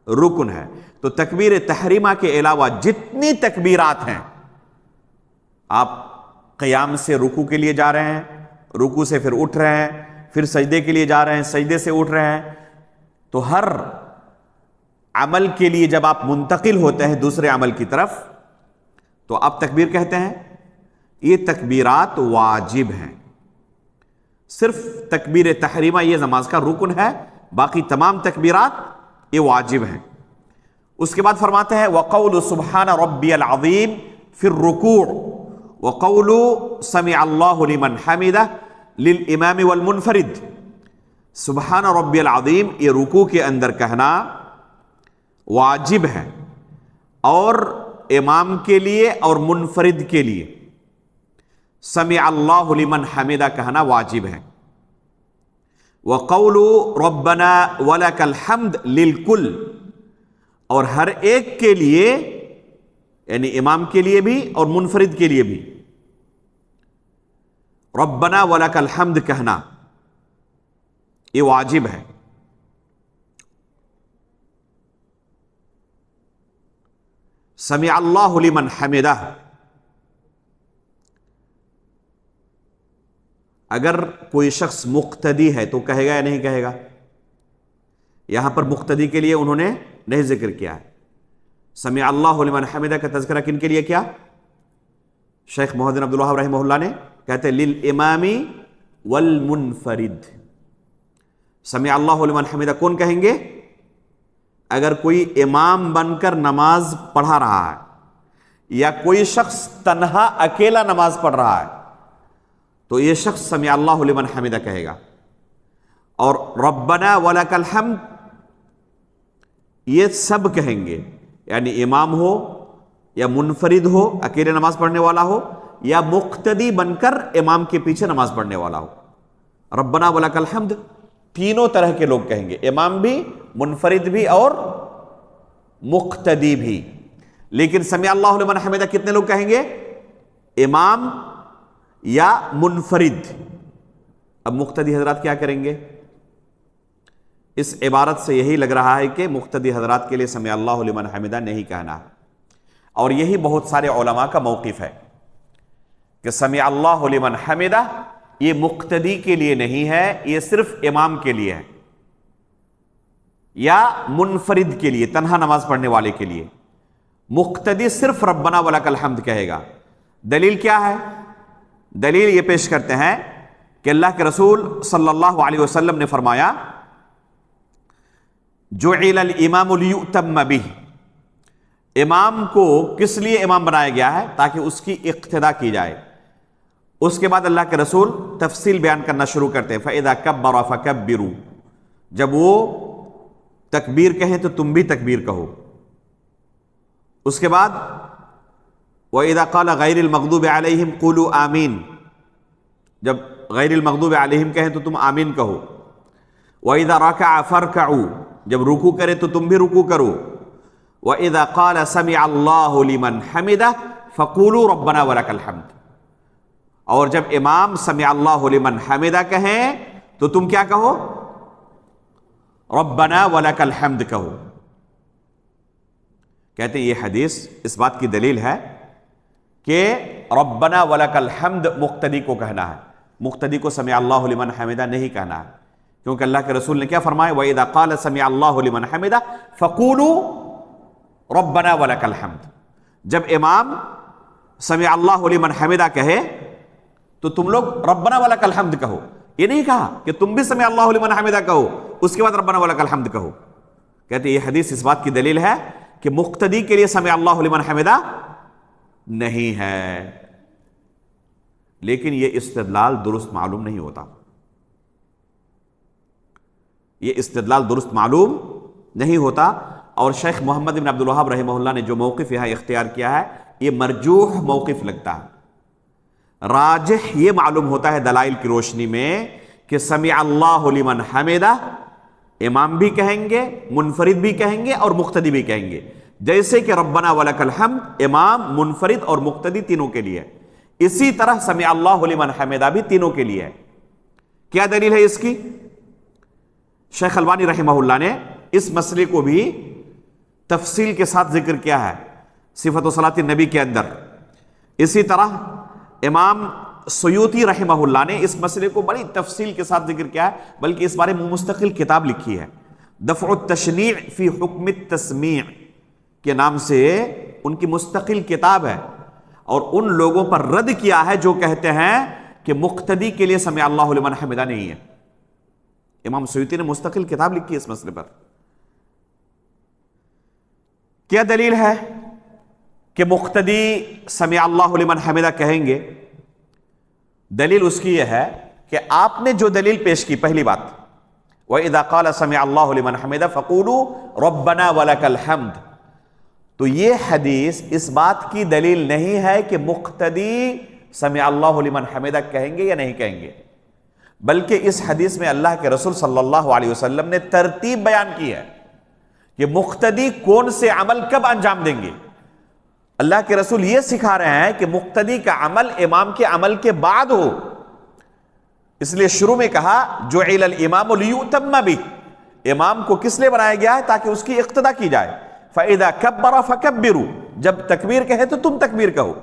رکن ہے، تو تکبیر تحریمہ کے علاوہ جتنی تکبیرات ہیں، آپ قیام سے رکوع کے لیے جا رہے ہیں، رکوع سے پھر اٹھ رہے ہیں، پھر سجدے کے لیے جا رہے ہیں، سجدے سے اٹھ رہے ہیں، تو ہر عمل کے لیے جب آپ منتقل ہوتے ہیں دوسرے عمل کی طرف تو آپ تکبیر کہتے ہیں۔ یہ تکبیرات واجب ہیں، صرف تکبیر تحریمہ یہ نماز کا رکن ہے، باقی تمام تکبیرات یہ واجب ہیں۔ اس کے بعد فرماتے ہیں وَقَوْلُ سُبْحَانَ رَبِّيَ الْعَظِيمِ فِي الرُّكُوعِ وَقَوْلُ سَمِعَ اللَّهُ لِمَنْ حَمِدَهُ لِلْإِمَامِ وَالْمُنْفَرِدِ، سبحان ربی العظیم یہ رکوع کے اندر کہنا واجب ہے، اور امام کے لیے اور منفرد کے لیے سمع اللہ لمن حمدہ کہنا واجب ہے۔ وقول ربنا ولک الحمد للکل، اور ہر ایک کے لیے، یعنی امام کے لیے بھی اور منفرد کے لیے بھی ربنا ولک الحمد کہنا یہ واجب ہے۔ سمع اللہ لمن حمدہ، اگر کوئی شخص مقتدی ہے تو کہے گا یا نہیں کہے گا؟ یہاں پر مقتدی کے لیے انہوں نے نہیں ذکر کیا ہے۔ سمع اللہ لمن حمدہ کا تذکرہ کن کے لیے کیا؟ شیخ محمد بن عبد الوہاب رحمہ اللہ نے کہتے ہیں للامام والمنفرد۔ سمع اللہ لمن حمدہ کون کہیں گے؟ اگر کوئی امام بن کر نماز پڑھا رہا ہے یا کوئی شخص تنہا اکیلا نماز پڑھ رہا ہے تو یہ شخص سمع اللہ لمن حمدہ کہے گا۔ اور ربنا ولک الحمد یہ سب کہیں گے، یعنی امام ہو یا منفرد ہو اکیلے نماز پڑھنے والا ہو یا مقتدی بن کر امام کے پیچھے نماز پڑھنے والا ہو، ربنا ولک الحمد تینوں طرح کے لوگ کہیں گے، امام بھی، منفرد بھی اور مقتدی بھی۔ لیکن سمع اللہ لمن حمدہ کتنے لوگ کہیں گے؟ امام یا منفرد۔ اب مقتدی حضرات کیا کریں گے؟ اس عبارت سے یہی لگ رہا ہے کہ مقتدی حضرات کے لیے سمع اللہ لمن حمدہ نہیں کہنا، اور یہی بہت سارے علماء کا موقف ہے کہ سمع اللہ لمن حمدہ یہ مقتدی کے لیے نہیں ہے، یہ صرف امام کے لیے ہے یا منفرد کے لیے، تنہا نماز پڑھنے والے کے لیے۔ مقتدی صرف ربنا ولک الحمد کہے گا۔ دلیل کیا ہے؟ دلیل یہ پیش کرتے ہیں کہ اللہ کے رسول صلی اللہ علیہ وسلم نے فرمایا جعل الامام لیؤتم بہ، امام کو کس لیے امام بنایا گیا ہے؟ تاکہ اس کی اقتداء کی جائے۔ اس کے بعد اللہ کے رسول تفصیل بیان کرنا شروع کرتے ہیں، فَإِذَا كَبَّرَ فَكَبِّرُوا، جب وہ تکبیر کہیں تو تم بھی تکبیر کہو۔ اس کے بعد وَإِذَا قَالَ غَيْرِ الْمَغْضُوبِ عَلَيْهِمْ قُولُوا آمین، جب غیر المغضوب علیہم کہیں تو تم آمین کہو۔ وَإِذَا رَكَعَ فَارْكَعُوا، جب رکوع کرے تو تم بھی رکوع کرو۔ وَإِذَا قَالَ سَمِعَ اللَّهُ لِمَنْ حَمِدَهُ فَقُولُوا رَبَّنَا وَلَكَ الْحَمْدُ، اور جب امام سمع اللہ لمن حمدہ کہیں تو تم کیا کہو؟ ربنا ولک الحمد کہو۔ کہتے ہیں یہ حدیث اس بات کی دلیل ہے کہ ربنا ولک الحمد مقتدی کو کہنا ہے، مقتدی کو سمع اللہ لمن حمدہ نہیں کہنا ہے، کیونکہ اللہ کے رسول نے کیا فرمایا؟ وَإِذَا قَالَ سَمِعَ اللَّهُ لِمَنْ حَمِدَهُ فَقُولُوا رَبَّنَا وَلَكَ الْحَمْدُ، جب امام سمع اللہ لمن حمدہ کہے تو تم لوگ ربنا ولک الحمد کہو۔ یہ نہیں کہا کہ تم بھی سمع اللہ لمن حمدہ کہو اس کے بعد ربنا ولک الحمد کہو۔ کہتے ہیں یہ حدیث اس بات کی دلیل ہے کہ مقتدی کے لیے سمع اللہ لمن حمدہ نہیں ہے، لیکن یہ استدلال درست معلوم نہیں ہوتا، یہ استدلال درست معلوم نہیں ہوتا۔ اور شیخ محمد بن عبد الوہاب رحمہ اللہ نے جو موقف یہاں اختیار کیا ہے یہ مرجوح موقف لگتا ہے۔ راجح یہ معلوم ہوتا ہے دلائل کی روشنی میں کہ سمع اللہ لمن حمدہ امام بھی کہیں گے، منفرد بھی کہیں گے اور مقتدی بھی کہیں گے، جیسے کہ ربنا ولک الحمد امام، منفرد اور مقتدی تینوں کے لیے، اسی طرح سمع اللہ لمن حمدہ بھی تینوں کے لیے ہے۔ کیا دلیل ہے اس کی؟ شیخ البانی رحمہ اللہ نے اس مسئلے کو بھی تفصیل کے ساتھ ذکر کیا ہے صفت صلاۃ النبی کے اندر۔ اسی طرح امام سیوطی رحمہ اللہ نے اس مسئلے کو بڑی تفصیل کے ساتھ ذکر کیا ہے، بلکہ اس بارے میں مستقل کتاب لکھی ہے، دفع التشنیع فی حکم التسمیع کے نام سے ان کی مستقل کتاب ہے، اور ان لوگوں پر رد کیا ہے جو کہتے ہیں کہ مقتدی کے لیے سمع اللہ لمن حمدہ نہیں ہے۔ امام سیوطی نے مستقل کتاب لکھی اس مسئلے پر۔ کیا دلیل ہے کہ مقتدی سمع اللہ لمن حمدہ کہیں گے؟ دلیل اس کی یہ ہے کہ آپ نے جو دلیل پیش کی، پہلی بات وَإِذَا قَالَ سَمِعَ اللَّهُ لِمَنْ حَمِدَهُ فَقُولُوا رَبَّنَا وَلَكَ الْحَمْدُ، تو یہ حدیث اس بات کی دلیل نہیں ہے کہ مقتدی سمع اللہ لمن حمدہ کہیں گے یا نہیں کہیں گے، بلکہ اس حدیث میں اللہ کے رسول صلی اللہ علیہ وسلم نے ترتیب بیان کی ہے کہ مقتدی کون سے عمل کب انجام دیں گے۔ اللہ کے رسول یہ سکھا رہے ہیں کہ مقتدی کا عمل امام کے عمل کے بعد ہو، اس لیے شروع میں کہا جعل الامام لیؤتم بہ، امام کو کس لیے بنایا گیا ہے؟ تاکہ اس کی اقتدا کی جائے۔ فاذا کبر فکبروا، جب تکبیر کہے تو تم تکبیر کہو۔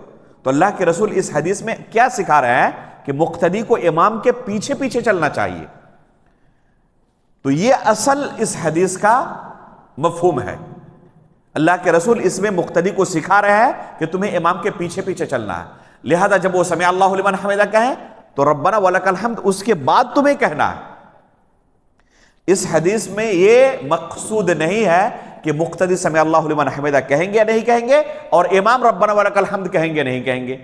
تو اللہ کے رسول اس حدیث میں کیا سکھا رہے ہیں کہ مقتدی کو امام کے پیچھے پیچھے چلنا چاہیے۔ تو یہ اصل اس حدیث کا مفہوم ہے۔ اللہ کے رسول اس میں مقتدی کو سکھا رہے ہیں کہ تمہیں امام کے پیچھے پیچھے چلنا ہے، لہذا جب وہ سمع اللہ لمن حمدہ کہیں تو ربنا ولک الحمد اس کے بعد تمہیں کہنا ہے۔ اس حدیث میں یہ مقصود نہیں ہے کہ مقتدی سمع اللہ لمن حمدہ کہیں گے یا نہیں کہیں گے اور امام ربنا ولک الحمد کہیں گے نہیں کہیں گے۔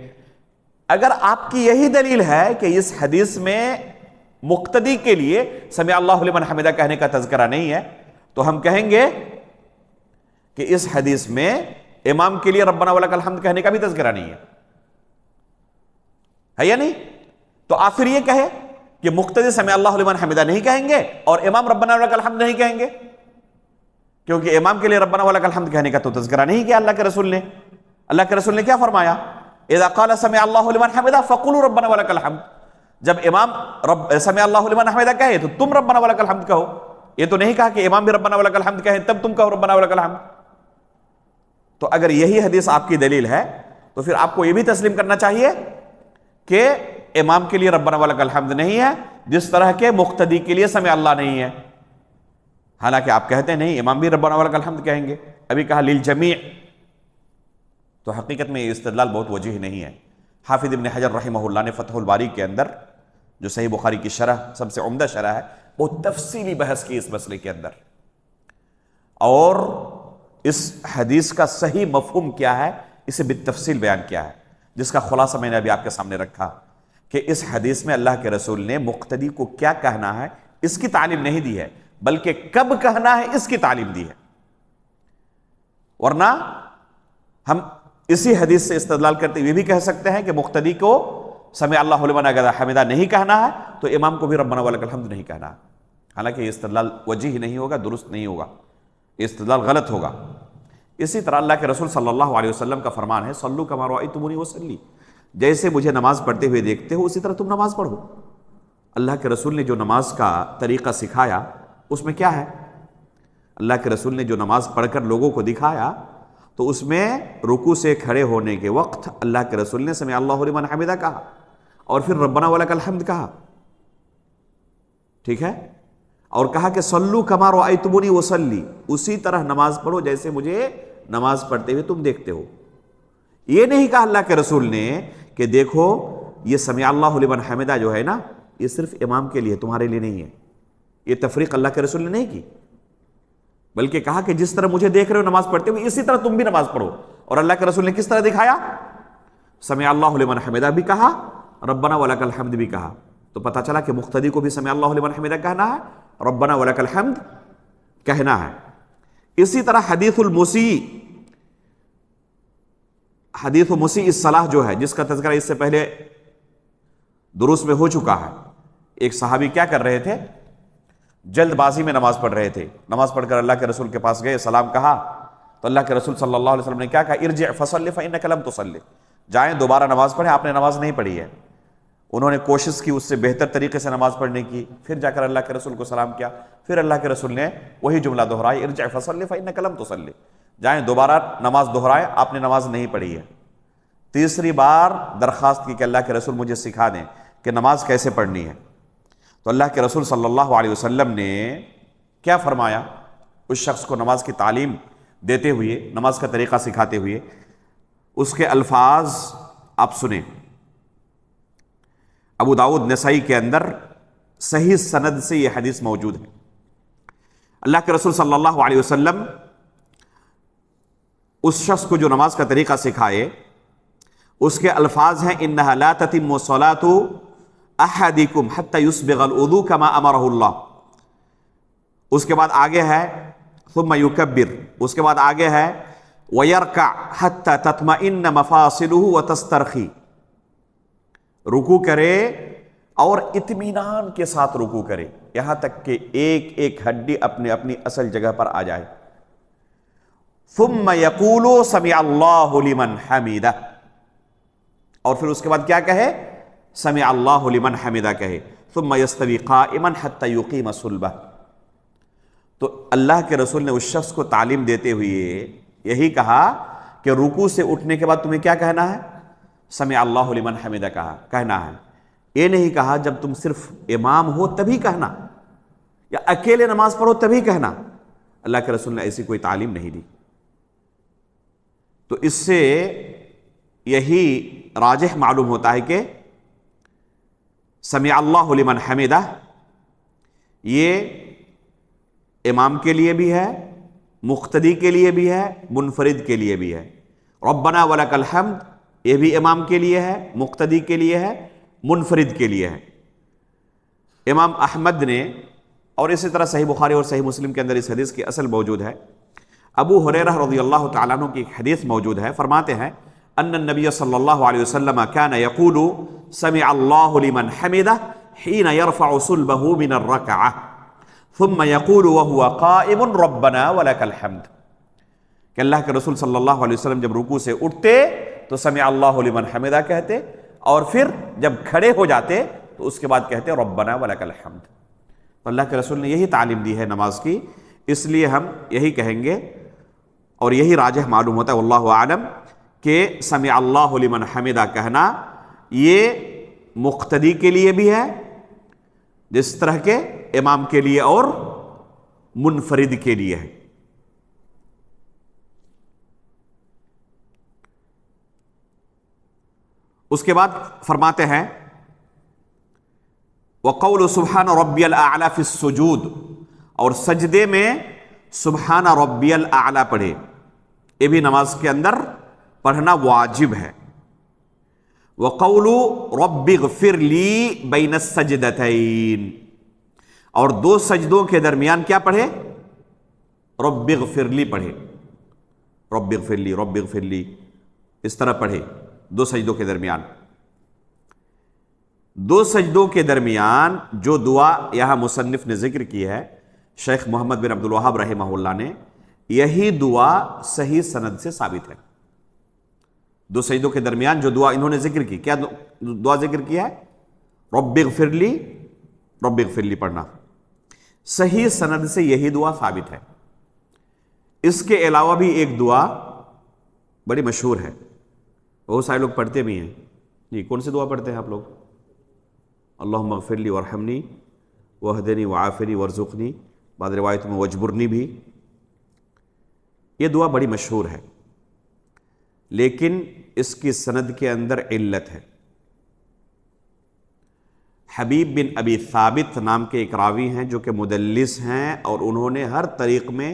اگر آپ کی یہی دلیل ہے کہ اس حدیث میں مقتدی کے لیے سمع اللہ لمن حمدہ کہنے کا تذکرہ نہیں ہے تو ہم کہیں گے کہ اس حدیث میں امام کے لیے ربنا ولک الحمد کہنے کا بھی تذکرہ نہیں ہے یا نہیں؟ تو آپ پھر یہ کہے کہ مقتدی سمع اللہ لمن حمدہ نہیں کہیں گے اور امام ربنا ولک الحمد نہیں کہیں گے، کیونکہ امام کے لیے ربنا ولک الحمد کہنے کا تو تذکرہ نہیں کیا اللہ کے رسول نے۔ اللہ کے رسول نے کیا فرمایا؟ اذا قال سمع اللہ لمن حمدہ فقولوا ربنا ولک الحمد، جب امام سمع اللہ لمن حمدہ کہے تو تم ربنا ولک الحمد کہو۔ یہ تو نہیں کہا کہ امام بھی ربنا ولک الحمد کہیں تب تم کہو ربنا ولک الحمد۔ تو اگر یہی حدیث آپ کی دلیل ہے تو پھر آپ کو یہ بھی تسلیم کرنا چاہیے کہ امام کے لیے ربنا ولک الحمد نہیں ہے، جس طرح کے مقتدی کے لیے سمع اللہ نہیں ہے۔ حالانکہ آپ کہتے ہیں نہیں امام بھی ربنا ولک الحمد کہیں گے، ابھی کہا للجمیع، تو حقیقت میں یہ استدلال بہت وجیح نہیں ہے۔ حافظ ابن حجر رحمہ اللہ نے فتح الباری کے اندر جو صحیح بخاری کی شرح سب سے عمدہ شرح ہے، بہت تفصیلی بحث کی اس مسئلے کے اندر، اور اس حدیث کا صحیح مفہوم کیا ہے اسے بالتفصیل بیان کیا ہے، جس کا خلاصہ میں نے ابھی آپ کے سامنے رکھا کہ اس حدیث میں اللہ کے رسول نے مقتدی کو کیا کہنا ہے اس کی تعلیم نہیں دی ہے، بلکہ کب کہنا ہے اس کی تعلیم دی ہے۔ ورنہ ہم اسی حدیث سے استدلال کرتے ہوئے بھی کہہ سکتے ہیں کہ مقتدی کو سمع اللہ لمن حمدہ نہیں کہنا ہے تو امام کو بھی ربنا ولک الحمد نہیں کہنا ہے، حالانکہ یہ استدلال وجیح نہیں ہوگا، درست نہیں ہوگا، یہ استدلال غلط ہوگا۔ اسی طرح اللہ کے رسول صلی اللہ علیہ وسلم کا فرمان ہے صلو کما رأیتمونی اصلی، جیسے مجھے نماز پڑھتے ہوئے دیکھتے ہو اسی طرح تم نماز پڑھو۔ اللہ کے رسول نے جو نماز کا طریقہ سکھایا اس میں کیا ہے؟ اللہ کے رسول نے جو نماز پڑھ کر لوگوں کو دکھایا تو اس میں رکوع سے کھڑے ہونے کے وقت اللہ کے رسول نے سمع اللہ لمن حمدہ کہا اور پھر ربنا ولک الحمد کہا، ٹھیک ہے، اور کہا کہ صلو کما رأیتمونی اصلی، اسی طرح نماز پڑھو جیسے مجھے نماز پڑھتے ہوئے تم دیکھتے ہو۔ یہ نہیں کہا اللہ کے رسول نے کہ دیکھو یہ سمع اللہ لمن حمدہ جو ہے نا یہ صرف امام کے لیے، تمہارے لیے نہیں ہے۔ یہ تفریق اللہ کے رسول نے نہیں کی، بلکہ کہا کہ جس طرح مجھے دیکھ رہے ہو نماز پڑھتے ہوئے اسی طرح تم بھی نماز پڑھو۔ اور اللہ کے رسول نے کس طرح دکھایا؟ سمع اللہ لمن حمدہ بھی کہا، ربنا ولک الحمد بھی کہا۔ تو پتہ چلا کہ مقتدی کو بھی سمع اللہ لمن حمدہ کہنا ہے، ربنا ولک الحمد کہنا ہے۔ اسی طرح حدیث المسیء الصلاۃ جو ہے، جس کا تذکرہ اس سے پہلے دروس میں ہو چکا ہے، ایک صحابی کیا کر رہے تھے؟ جلد بازی میں نماز پڑھ رہے تھے، نماز پڑھ کر اللہ کے رسول کے پاس گئے، سلام کہا تو اللہ کے رسول صلی اللہ علیہ وسلم نے کیا کہا؟ ارجع فصلی فإنک لم تصلی، جائیں دوبارہ نماز پڑھیں، آپ نے نماز نہیں پڑھی ہے۔ انہوں نے کوشش کی اس سے بہتر طریقے سے نماز پڑھنے کی، پھر جا کر اللہ کے رسول کو سلام کیا، پھر اللہ کے رسول نے وہی جملہ دہرائی، ارجع فصلی فإنک لم تصلی، جائیں دوبارہ نماز دہرائیں، آپ نے نماز نہیں پڑھی ہے۔ تیسری بار درخواست کی کہ اللہ کے رسول مجھے سکھا دیں کہ نماز کیسے پڑھنی ہے، تو اللہ کے رسول صلی اللہ علیہ وسلم نے کیا فرمایا؟ اس شخص کو نماز کی تعلیم دیتے ہوئے، نماز کا طریقہ سکھاتے ہوئے اس کے الفاظ آپ سنیں۔ ابو داؤد نسائی کے اندر صحیح سند سے یہ حدیث موجود ہے۔ اللہ کے رسول صلی اللہ علیہ وسلم اس شخص کو جو نماز کا طریقہ سکھائے اس کے الفاظ ہیں انہا لا تتم صلاة احدکم حتی یسبغ الوضوء کما امرہ اللہ، اس کے بعد آگے ہے ثم یکبر، اس کے بعد آگے ہے ویرکع حتی تطمئن مفاصلہ وتسترخی، رکوع کرے اور اطمینان کے ساتھ رکوع کرے یہاں تک کہ ایک ایک ہڈی اپنی اصل جگہ پر آ جائے. ثم یقول سمع اللہ لمن حمدہ، اور پھر اس کے بعد کیا کہے؟ سمع اللہ لمن حمدہ کہے. ثم یستوی قائما حتی یقیم صلبہ. تو اللہ کے رسول نے اس شخص کو تعلیم دیتے ہوئے یہی کہا کہ رکوع سے اٹھنے کے بعد تمہیں کیا کہنا ہے؟ سمع اللہ لمن حمدہ کہنا ہے. یہ نہیں کہا جب تم صرف امام ہو تبھی کہنا، یا اکیلے نماز پڑھو تبھی کہنا. اللہ کے رسول نے ایسی کوئی تعلیم نہیں دی. تو اس سے یہی راجح معلوم ہوتا ہے کہ سمع اللہ لمن حمدہ یہ امام کے لیے بھی ہے، مقتدی کے لیے بھی ہے، منفرد کے لیے بھی ہے. ربنا ولک الحمد یہ بھی امام کے لیے ہے، مقتدی کے لیے ہے، منفرد کے لیے ہے. امام احمد نے، اور اسی طرح صحیح بخاری اور صحیح مسلم کے اندر اس حدیث کی اصل موجود ہے. ابو ہریرہ رضی اللہ تعالیٰ عنہ کی ایک حدیث موجود ہے، فرماتے ہیں ان النبی صلی اللہ علیہ وسلم كان يقول سمع اللہ لمن حمدہ حين يرفع صلبه من الركعة ثم يقول وهو قائم ربنا ولك الحمد. کہ اللہ کے رسول صلی اللہ علیہ وسلم جب رکوع سے اٹھتے تو سمع اللہ لمن حمدہ کہتے، اور پھر جب کھڑے ہو جاتے تو اس کے بعد کہتے ربنا ولک الحمد. تو اللہ کے رسول نے یہی تعلیم دی ہے نماز کی، اس لیے ہم یہی کہیں گے، اور یہی راجح معلوم ہوتا ہے واللہ اعلم کہ سمع اللہ لمن حمدہ کہنا یہ مقتدی کے لیے بھی ہے جس طرح کے امام کے لیے اور منفرد کے لیے ہے. اس کے بعد فرماتے ہیں وَقَوْلُ سُبْحَانَ رَبِّيَ الْأَعْلَى فِي السُّجُودِ، اور سجدے میں سبحان ربی الاعلی پڑھے. یہ بھی نماز کے اندر پڑھنا واجب ہے. وَقَوْلُ رَبِّ اغْفِرْ لِي بَيْنَ السَّجْدَتَيْن، اور دو سجدوں کے درمیان کیا پڑھے؟ رَبِّ اغْفِرْ لِي پڑھے. رَبِّ اغْفِرْ لِي، رَبِّ اغْفِرْ لِي، اس طرح پڑھے دو سجدوں کے درمیان. دو سجدوں کے درمیان جو دعا یہاں مصنف نے ذکر کی ہے، شیخ محمد بن عبد الوہاب رحمہ اللہ نے، یہی دعا صحیح سند سے ثابت ہے. دو سجدوں کے درمیان جو دعا انہوں نے ذکر کی، کیا دعا ذکر کیا ہے؟ رب اغفر لی، رب اغفر لی پڑھنا. صحیح سند سے یہی دعا ثابت ہے. اس کے علاوہ بھی ایک دعا بڑی مشہور ہے، بہت سارے لوگ پڑھتے بھی ہیں. جی کون سی دعا پڑھتے ہیں آپ لوگ؟ اللہم اغفر لی وارحمنی واہدنی وعافنی وارزقنی، بعض روایتوں میں وجبرنی بھی. یہ دعا بڑی مشہور ہے، لیکن اس کی سند کے اندر علت ہے. حبیب بن ابی ثابت نام کے ایک راوی ہیں جو کہ مدلس ہیں، اور انہوں نے ہر طریق میں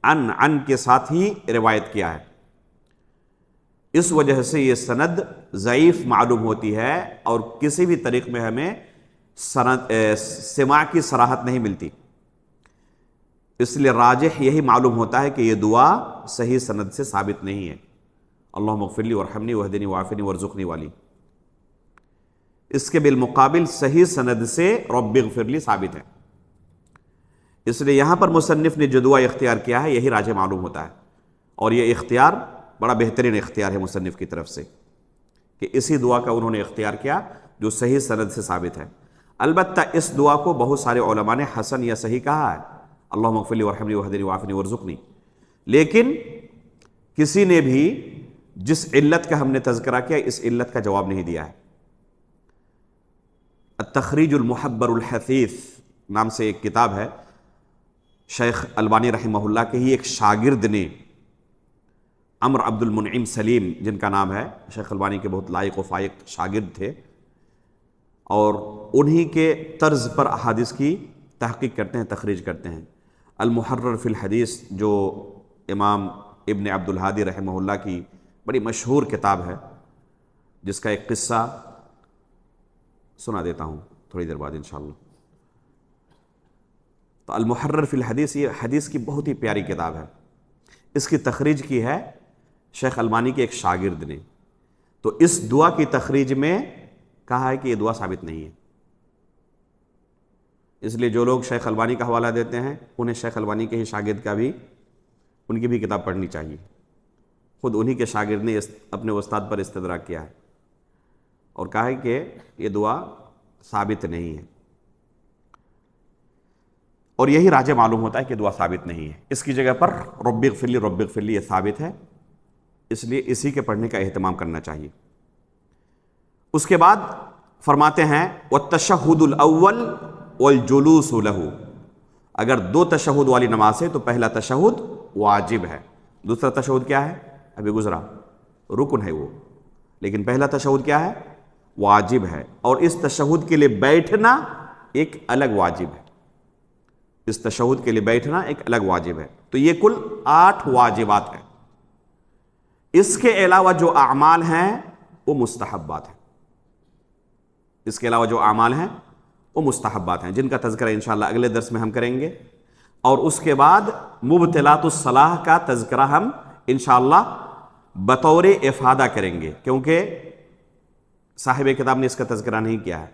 عن کے ساتھ ہی روایت کیا ہے. اس وجہ سے یہ سند ضعیف معلوم ہوتی ہے، اور کسی بھی طریق میں ہمیں سماع کی صراحت نہیں ملتی. اس لیے راجح یہی معلوم ہوتا ہے کہ یہ دعا صحیح سند سے ثابت نہیں ہے. اللہم اغفر لی وارحمنی واہدنی وعافنی وارزقنی والی. اس کے بالمقابل صحیح سند سے رب اغفر لی ثابت ہے. اس لیے یہاں پر مصنف نے جو دعا اختیار کیا ہے یہی راجح معلوم ہوتا ہے، اور یہ اختیار بڑا بہترین اختیار ہے مصنف کی طرف سے کہ اسی دعا کا انہوں نے اختیار کیا جو صحیح سند سے ثابت ہے. البتہ اس دعا کو بہت سارے علماء نے حسن یا صحیح کہا ہے، اللہم اغفر لی وارحمنی واہدنی وعافنی وارزقنی. لیکن کسی نے بھی جس علت کا ہم نے تذکرہ کیا اس علت کا جواب نہیں دیا ہے. التخریج المحبر الحثیث نام سے ایک کتاب ہے، شیخ البانی رحمہ اللہ کے ہی ایک شاگرد نے، عمر عبد المنعم سلیم جن کا نام ہے، شیخ البانی کے بہت لائق و فائق شاگرد تھے، اور انہی کے طرز پر احادیث کی تحقیق کرتے ہیں، تخریج کرتے ہیں. المحرر فی الحدیث جو امام ابن عبد الہادی رحمہ اللہ کی بڑی مشہور کتاب ہے، جس کا ایک قصہ سنا دیتا ہوں تھوڑی دیر بعد انشاءاللہ. تو المحرر فی الحدیث یہ حدیث کی بہت ہی پیاری کتاب ہے. اس کی تخریج کی ہے شیخ البانی کے ایک شاگرد نے. تو اس دعا کی تخریج میں کہا ہے کہ یہ دعا ثابت نہیں ہے. اس لیے جو لوگ شیخ البانی کا حوالہ دیتے ہیں انہیں شیخ البانی کے ہی شاگرد کا بھی ان کی بھی کتاب پڑھنی چاہیے. خود انہی کے شاگرد نے اپنے استاد پر استدراک کیا ہے اور کہا ہے کہ یہ دعا ثابت نہیں ہے، اور یہی راجح معلوم ہوتا ہے کہ دعا ثابت نہیں ہے. اس کی جگہ پر رب اغفر لی رب اغفر لی یہ ثابت ہے، اس لیے اسی کے پڑھنے کا اہتمام کرنا چاہیے. اس کے بعد فرماتے ہیں والتشہد الاول والجلوس له. اگر 2 تشہد والی نماز ہے تو پہلا تشہد واجب ہے، دوسرا تشہد کیا ہے؟ ابھی گزرا، رکن ہے وہ، لیکن پہلا تشہد کیا ہے؟ واجب ہے. اور اس تشہد کے لیے بیٹھنا ایک الگ واجب ہے. اس تشہد کے لیے بیٹھنا ایک الگ واجب ہے. تو یہ کل 8 واجبات ہیں. اس کے علاوہ جو اعمال ہیں وہ مستحبات ہیں. اس کے علاوہ جو اعمال ہیں وہ مستحبات ہیں، جن کا تذکرہ انشاءاللہ اگلے درس میں ہم کریں گے. اور اس کے بعد مبطلات الصلاح کا تذکرہ ہم انشاءاللہ بطور افادہ کریں گے، کیونکہ صاحب کتاب نے اس کا تذکرہ نہیں کیا ہے،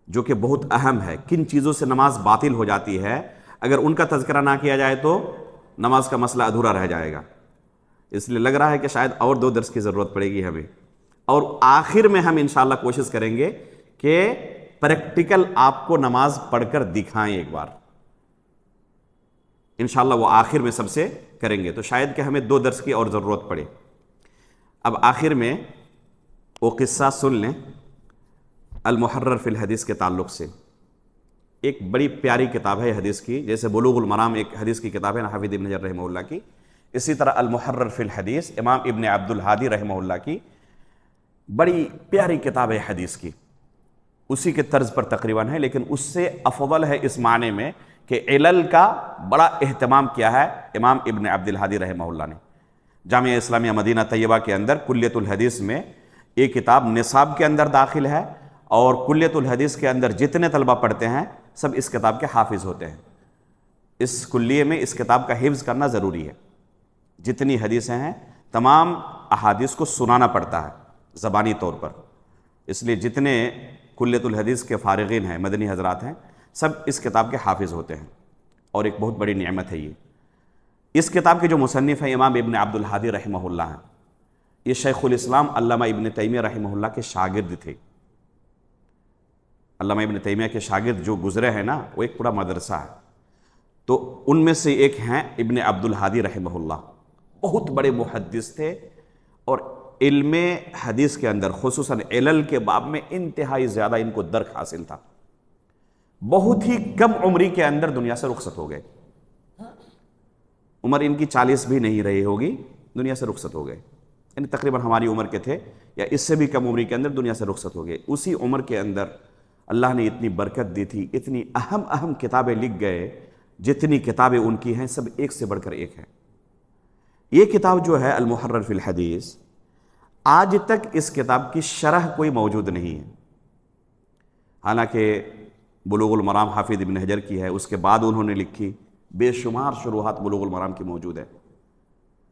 جو کہ بہت اہم ہے. کن چیزوں سے نماز باطل ہو جاتی ہے، اگر ان کا تذکرہ نہ کیا جائے تو نماز کا مسئلہ ادھورا رہ جائے گا. اس لیے لگ رہا ہے کہ شاید اور 2 درس کی ضرورت پڑے گی ہمیں. اور آخر میں ہم انشاءاللہ کوشش کریں گے کہ پریکٹیکل آپ کو نماز پڑھ کر دکھائیں ایک بار. انشاءاللہ وہ آخر میں سب سے کریں گے، تو شاید کہ ہمیں 2 درس کی اور ضرورت پڑے. اب آخر میں وہ قصہ سن لیں المحرر فی الحدیث کے تعلق سے. ایک بڑی پیاری کتاب ہے حدیث کی، جیسے بلوغ المرام ایک حدیث کی کتاب ہے نا حافظ ابن حجر رحمہ اللہ کی، اسی طرح المحرر فی الحدیث امام ابن عبد الہادی رحمہ اللہ کی بڑی پیاری کتاب ہے حدیث کی. اسی کے طرز پر تقریباً ہے، لیکن اس سے افضل ہے اس معنی میں کہ علل کا بڑا اہتمام کیا ہے امام ابن عبد الہادی رحمہ اللہ نے. جامعہ اسلامیہ مدینہ طیبہ کے اندر کلیۃ الحدیث میں یہ کتاب نصاب کے اندر داخل ہے، اور کلیۃ الحدیث کے اندر جتنے طلبہ پڑھتے ہیں سب اس کتاب کے حافظ ہوتے ہیں. اس کلیے میں اس کتاب کا حفظ کرنا ضروری ہے. جتنی حدیثیں ہیں تمام احادیث کو سنانا پڑتا ہے زبانی طور پر. اس لیے جتنے کلیۃ الحدیث کے فارغین ہیں مدنی حضرات ہیں سب اس کتاب کے حافظ ہوتے ہیں، اور ایک بہت بڑی نعمت ہے یہ. اس کتاب کے جو مصنف ہیں امام ابن عبد الہادی رحمہ اللہ ہیں. یہ شیخ الاسلام علامہ ابن تیمیہ رحمہ اللہ کے شاگرد تھے. علامہ ابن تیمیہ کے شاگرد جو گزرے ہیں نا وہ ایک پورا مدرسہ ہے. تو ان میں سے ایک ہیں ابن عبد الہادی رحمہ اللہ. بہت بڑے محدث تھے، اور علم حدیث کے اندر خصوصاً علل کے باب میں انتہائی زیادہ ان کو درک حاصل تھا. بہت ہی کم عمری کے اندر دنیا سے رخصت ہو گئے. عمر ان کی 40 بھی نہیں رہی ہوگی، دنیا سے رخصت ہو گئے. یعنی تقریباً ہماری عمر کے تھے یا اس سے بھی کم عمری کے اندر دنیا سے رخصت ہو گئے. اسی عمر کے اندر اللہ نے اتنی برکت دی تھی، اتنی اہم کتابیں لکھ گئے. جتنی کتابیں ان کی ہیں سب ایک سے بڑھ کر ایک ہیں. یہ کتاب جو ہے المحرر فی الحدیث، آج تک اس کتاب کی شرح کوئی موجود نہیں ہے. حالانکہ بلوغ المرام حافظ ابن حجر کی ہے، اس کے بعد انہوں نے لکھی. بے شمار شروحات بلوغ المرام کی موجود ہے،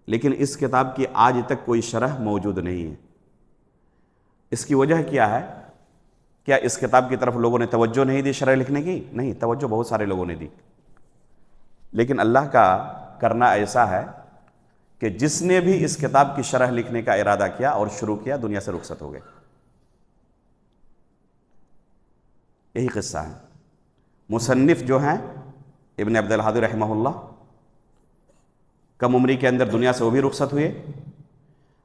لیکن اس کتاب کی آج تک کوئی شرح موجود نہیں ہے. اس کی وجہ کیا ہے؟ کیا اس کتاب کی طرف لوگوں نے توجہ نہیں دی شرح لکھنے کی؟ نہیں، توجہ بہت سارے لوگوں نے دی، لیکن اللہ کا کرنا ایسا ہے کہ جس نے بھی اس کتاب کی شرح لکھنے کا ارادہ کیا اور شروع کیا دنیا سے رخصت ہو گئے. یہی قصہ ہے. مصنف جو ہیں ابن عبد الہادی رحمہ اللہ کم عمری کے اندر دنیا سے وہ بھی رخصت ہوئے،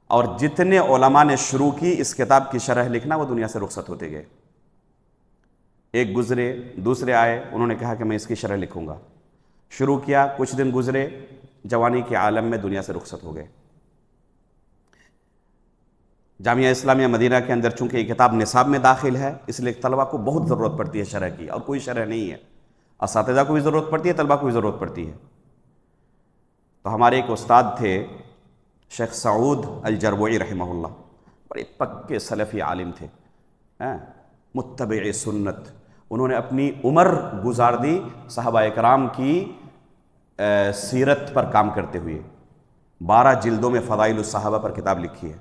اور جتنے علماء نے شروع کی اس کتاب کی شرح لکھنا وہ دنیا سے رخصت ہوتے گئے. ایک گزرے، دوسرے آئے، انہوں نے کہا کہ میں اس کی شرح لکھوں گا. شروع کیا، کچھ دن گزرے، جوانی کے عالم میں دنیا سے رخصت ہو گئے. جامعہ اسلامیہ مدینہ کے اندر چونکہ یہ کتاب نصاب میں داخل ہے، اس لیے طلبہ کو بہت ضرورت پڑتی ہے شرح کی، اور کوئی شرح نہیں ہے. اساتذہ کو بھی ضرورت پڑتی ہے، طلبہ کو بھی ضرورت پڑتی ہے. تو ہمارے ایک استاد تھے شیخ سعود الجربوعی رحمہ اللہ، بڑے پکے سلفی عالم تھے، متبع سنت. انہوں نے اپنی عمر گزار دی صحابہ اکرام کی سیرت پر کام کرتے ہوئے. 12 جلدوں میں فضائل الصحابہ پر کتاب لکھی ہے.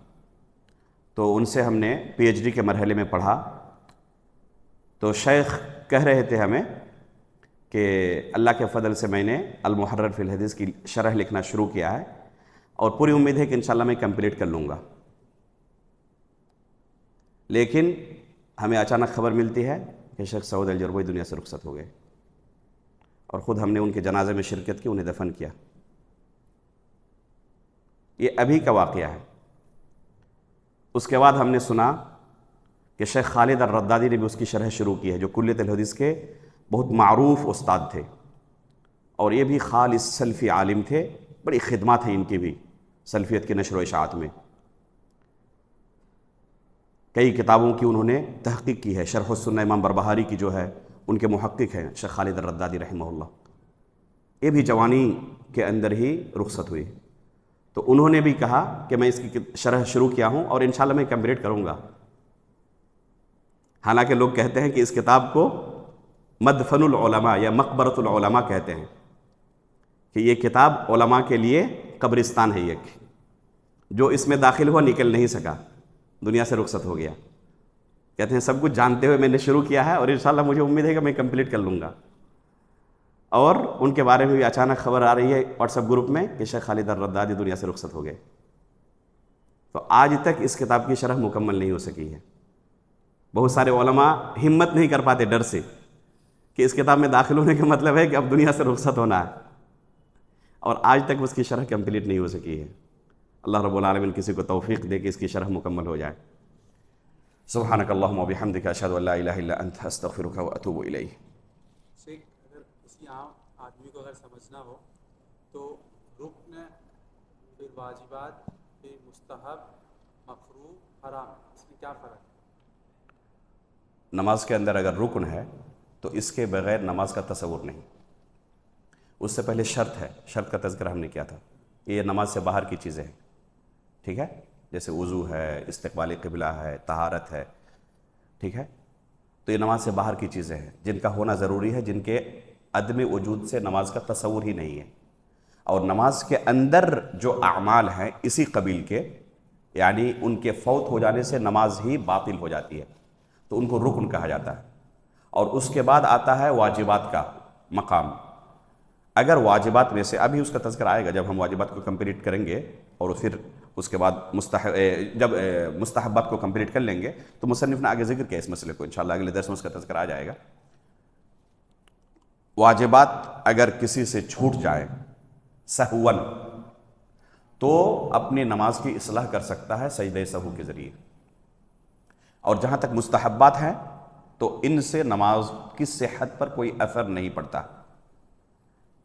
تو ان سے ہم نے پی ایچ ڈی کے مرحلے میں پڑھا. تو شیخ کہہ رہے تھے ہمیں کہ اللہ کے فضل سے میں نے المحرر فی الحدیث کی شرح لکھنا شروع کیا ہے، اور پوری امید ہے کہ انشاءاللہ میں کمپلیٹ کر لوں گا۔ لیکن ہمیں اچانک خبر ملتی ہے کہ شیخ سعود الجربوئی دنیا سے رخصت ہو گئے، اور خود ہم نے ان کے جنازے میں شرکت کی، انہیں دفن کیا۔ یہ ابھی کا واقعہ ہے۔ اس کے بعد ہم نے سنا کہ شیخ خالد الردادی نے بھی اس کی شرح شروع کی ہے، جو کلیت الحدیث کے بہت معروف استاد تھے، اور یہ بھی خالص سلفی عالم تھے، بڑی خدمات ہیں ان کی بھی سلفیت کی نشر و اشاعت میں۔ کئی کتابوں کی انہوں نے تحقیق کی ہے، شرح السنہ امام بربہاری کی جو ہے ان کے محقق ہیں شیخ خالد الردادی رحمہ اللہ۔ یہ بھی جوانی کے اندر ہی رخصت ہوئی، تو انہوں نے بھی کہا کہ میں اس کی شرح شروع کیا ہوں اور انشاءاللہ میں کمپلیٹ کروں گا۔ حالانکہ لوگ کہتے ہیں کہ اس کتاب کو مدفن العلماء یا مقبرۃ العلماء کہتے ہیں، کہ یہ کتاب علماء کے لیے قبرستان ہے، ایک جو اس میں داخل ہوا نکل نہیں سکا، دنیا سے رخصت ہو گیا۔ کہتے ہیں سب کچھ جانتے ہوئے میں نے شروع کیا ہے، اور انشاءاللہ مجھے امید ہے کہ میں کمپلیٹ کر لوں گا۔ اور ان کے بارے میں بھی اچانک خبر آ رہی ہے واٹس ایپ گروپ میں کہ شیخ خالد الردادی دنیا سے رخصت ہو گئے، تو آج تک اس کتاب کی شرح مکمل نہیں ہو سکی ہے۔ بہت سارے علماء ہمت نہیں کر پاتے ڈر سے کہ اس کتاب میں داخل ہونے کا مطلب ہے کہ اب دنیا سے رخصت ہونا ہے، اور آج تک اس کی شرح کمپلیٹ نہیں ہو سکی ہے۔ اللہ رب العالمین کسی کو توفیق دے کہ اس کی شرح مکمل ہو جائے۔ سبحانک اللہم و بحمدک، اشہد ان لا الہ الا انت، استغفرک و اتوب الیک۔ شیخ، اگر کسی عام آدمی کو اگر سمجھنا ہو تو رکن، پھر واجبات، پھر مستحب، مکروہ، حرام، اس میں کیا فرق ہے؟ نماز کے اندر اگر رکن ہے تو اس کے بغیر نماز کا تصور نہیں۔ اس سے پہلے شرط ہے، شرط کا تذکرہ ہم نے کیا تھا، یہ نماز سے باہر کی چیزیں ہیں، ٹھیک ہے، جیسے وضو ہے، استقبال قبلہ ہے، طہارت ہے، ٹھیک ہے، تو یہ نماز سے باہر کی چیزیں ہیں جن کا ہونا ضروری ہے، جن کے عدم وجود سے نماز کا تصور ہی نہیں ہے۔ اور نماز کے اندر جو اعمال ہیں اسی قبیل کے، یعنی ان کے فوت ہو جانے سے نماز ہی باطل ہو جاتی ہے، تو ان کو رکن کہا جاتا ہے۔ اور اس کے بعد آتا ہے واجبات کا مقام۔ اگر واجبات میں سے، ابھی اس کا تذکرہ آئے گا جب ہم واجبات کو کمپلیٹ کریں گے، اور پھر اس کے بعد جب مستحبات کو کمپلیٹ کر لیں گے تو مصنف نے آگے ذکر کیا اس مسئلے کو، انشاءاللہ اگلے درس میں اس کا تذکرہ آ جائے گا۔ واجبات اگر کسی سے چھوٹ جائے سہون، تو اپنی نماز کی اصلاح کر سکتا ہے سجدہ سہو کے ذریعے، اور جہاں تک مستحبات ہیں تو ان سے نماز کی صحت پر کوئی اثر نہیں پڑتا،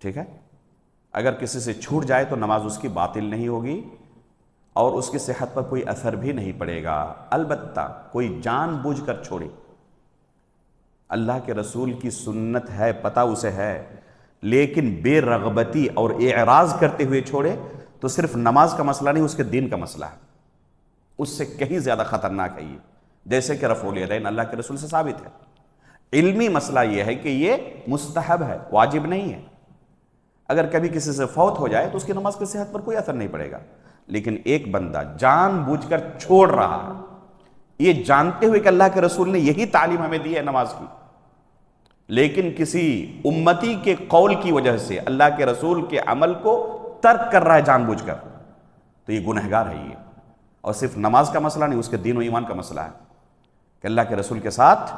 ٹھیک ہے۔ اگر کسی سے چھوٹ جائے تو نماز اس کی باطل نہیں ہوگی، اور اس کی صحت پر کوئی اثر بھی نہیں پڑے گا۔ البتہ کوئی جان بوجھ کر چھوڑے، اللہ کے رسول کی سنت ہے، پتہ اسے ہے، لیکن بے رغبتی اور اعراض کرتے ہوئے چھوڑے، تو صرف نماز کا مسئلہ نہیں، اس کے دین کا مسئلہ ہے، اس سے کہیں زیادہ خطرناک ہے یہ، جیسے کہ رفع الیدین اللہ کے رسول سے ثابت ہے۔ علمی مسئلہ یہ ہے کہ یہ مستحب ہے، واجب نہیں ہے۔ اگر کبھی کسی سے فوت ہو جائے تو اس کی نماز کی صحت پر کوئی اثر نہیں پڑے گا، لیکن ایک بندہ جان بوجھ کر چھوڑ رہا ہے، یہ جانتے ہوئے کہ اللہ کے رسول نے یہی تعلیم ہمیں دی ہے نماز کی، لیکن کسی امتی کے قول کی وجہ سے اللہ کے رسول کے عمل کو ترک کر رہا ہے جان بوجھ کر، تو یہ گنہگار ہے یہ۔ اور صرف نماز کا مسئلہ نہیں، اس کے دین و ایمان کا مسئلہ ہے کہ اللہ کے رسول کے ساتھ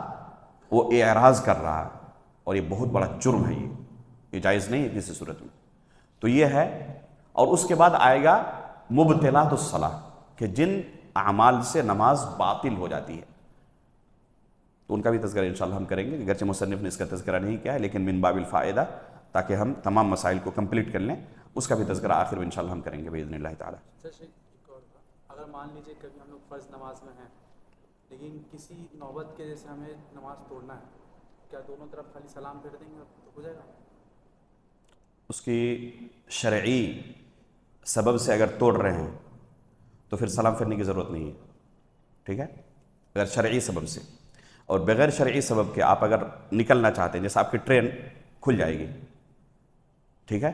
وہ اعراض کر رہا ہے، اور یہ بہت بڑا جرم ہے، یہ جائز نہیں ہے کسی صورت میں۔ تو یہ ہے، اور اس کے بعد آئے گا مبطلات الصلاۃ، کہ جن اعمال سے نماز باطل ہو جاتی ہے، تو ان کا بھی تذکرہ انشاءاللہ ہم کریں گے، اگرچہ مصنف نے اس کا تذکرہ نہیں کیا ہے، لیکن من باب الفائدہ، تاکہ ہم تمام مسائل کو کمپلیٹ کر لیں، اس کا بھی تذکرہ آخر میں انشاءاللہ ہم کریں گے باذن اللہ تعالیٰ۔ اگر مان لیجیے کبھی ہم لوگ فرض نماز میں ہیں، لیکن کسی نوبت کے جیسے ہمیں نماز توڑنا ہے، کیا دونوں طرف خالی سلام پھیر دیں گے تو ہو جائے گا؟ اس کی شرعی سبب سے اگر توڑ رہے ہیں تو پھر سلام پھیرنے کی ضرورت نہیں ہے، ٹھیک ہے، اگر شرعی سبب سے۔ اور بغیر شرعی سبب کے آپ اگر نکلنا چاہتے ہیں، جیسے آپ کی ٹرین کھل جائے گی، ٹھیک ہے،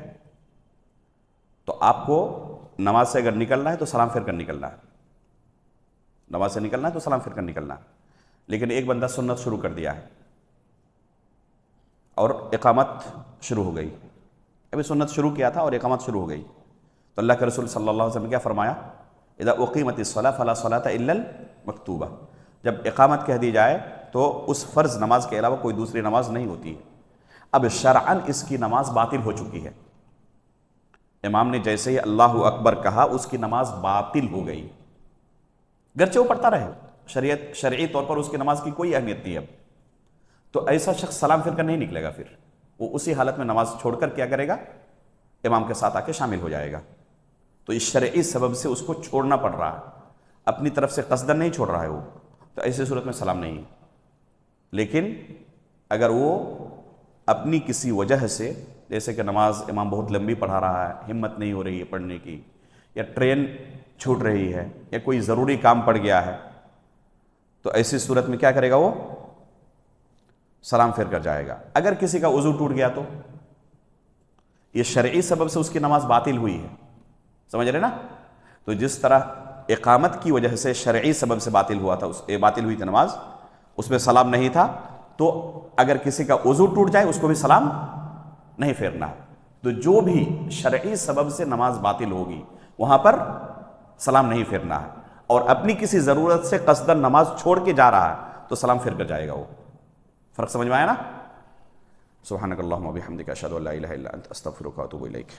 تو آپ کو نماز سے اگر نکلنا ہے تو سلام پھیر کر نکلنا ہے، نماز سے نکلنا ہے تو سلام پھیر کر نکلنا ہے۔ لیکن ایک بندہ سنت شروع کر دیا ہے اور اقامت شروع ہو گئی. ابھی سنت شروع کیا تھا اور اقامت شروع ہو گئی. تو اللہ کے رسول صلی اللہ علیہ وسلم نے کیا فرمایا؟ اذا اقیمت الصلاۃ فلا صلاۃ الا المکتوبہ. جب اقامت کہہ دی جائے تو اس فرض نماز کے علاوہ کوئی دوسری نماز نہیں ہوتی. اب شرعاً اس کی نماز باطل ہو چکی ہے. امام نے جیسے ہی اللہ اکبر کہا اس کی نماز باطل ہو گئی، گرچہ وہ پڑھتا رہے، شرعی طور پر اس کی نماز کی کوئی اہمیت نہیں. اب تو ایسا شخص سلام پھر کر نہیں نکلے گا، پھر وہ اسی حالت میں نماز چھوڑ کر کیا کرے گا؟ امام کے ساتھ آ کے شامل ہو جائے گا. تو اس شرعی سبب سے اس کو چھوڑنا پڑ رہا ہے، اپنی طرف سے قصداً نہیں چھوڑ رہا ہے وہ، تو ایسی صورت میں سلام نہیں. لیکن اگر وہ اپنی کسی وجہ سے، جیسے کہ نماز امام بہت لمبی پڑھا رہا ہے، ہمت نہیں ہو رہی ہے پڑھنے کی، یا ٹرین چھوٹ رہی ہے، یا کوئی ضروری کام پڑ گیا ہے، تو ایسی صورت میں کیا کرے گا؟ وہ سلام پھیر کر جائے گا. اگر کسی کا وضو ٹوٹ گیا تو یہ شرعی سبب سے اس کی نماز باطل ہوئی ہے، سمجھ رہے نا؟ تو جس طرح اقامت کی وجہ سے شرعی سبب سے باطل ہوا تھا، باطل ہوئی تھی نماز، اس میں سلام نہیں تھا، تو اگر کسی کا وضو ٹوٹ جائے اس کو بھی سلام نہیں پھیرنا ہے. تو جو بھی شرعی سبب سے نماز باطل ہوگی وہاں پر سلام نہیں پھیرنا ہے. اور اپنی کسی ضرورت سے قصداً نماز چھوڑ کے جا رہا ہے تو سلام پھیر کر جائے گا. وہ فرق سمجھ میں آیا نا؟ سبحانک اللہم و بحمدک اشہد ان لا الہ الا انت استغفرک و اتوب الیک.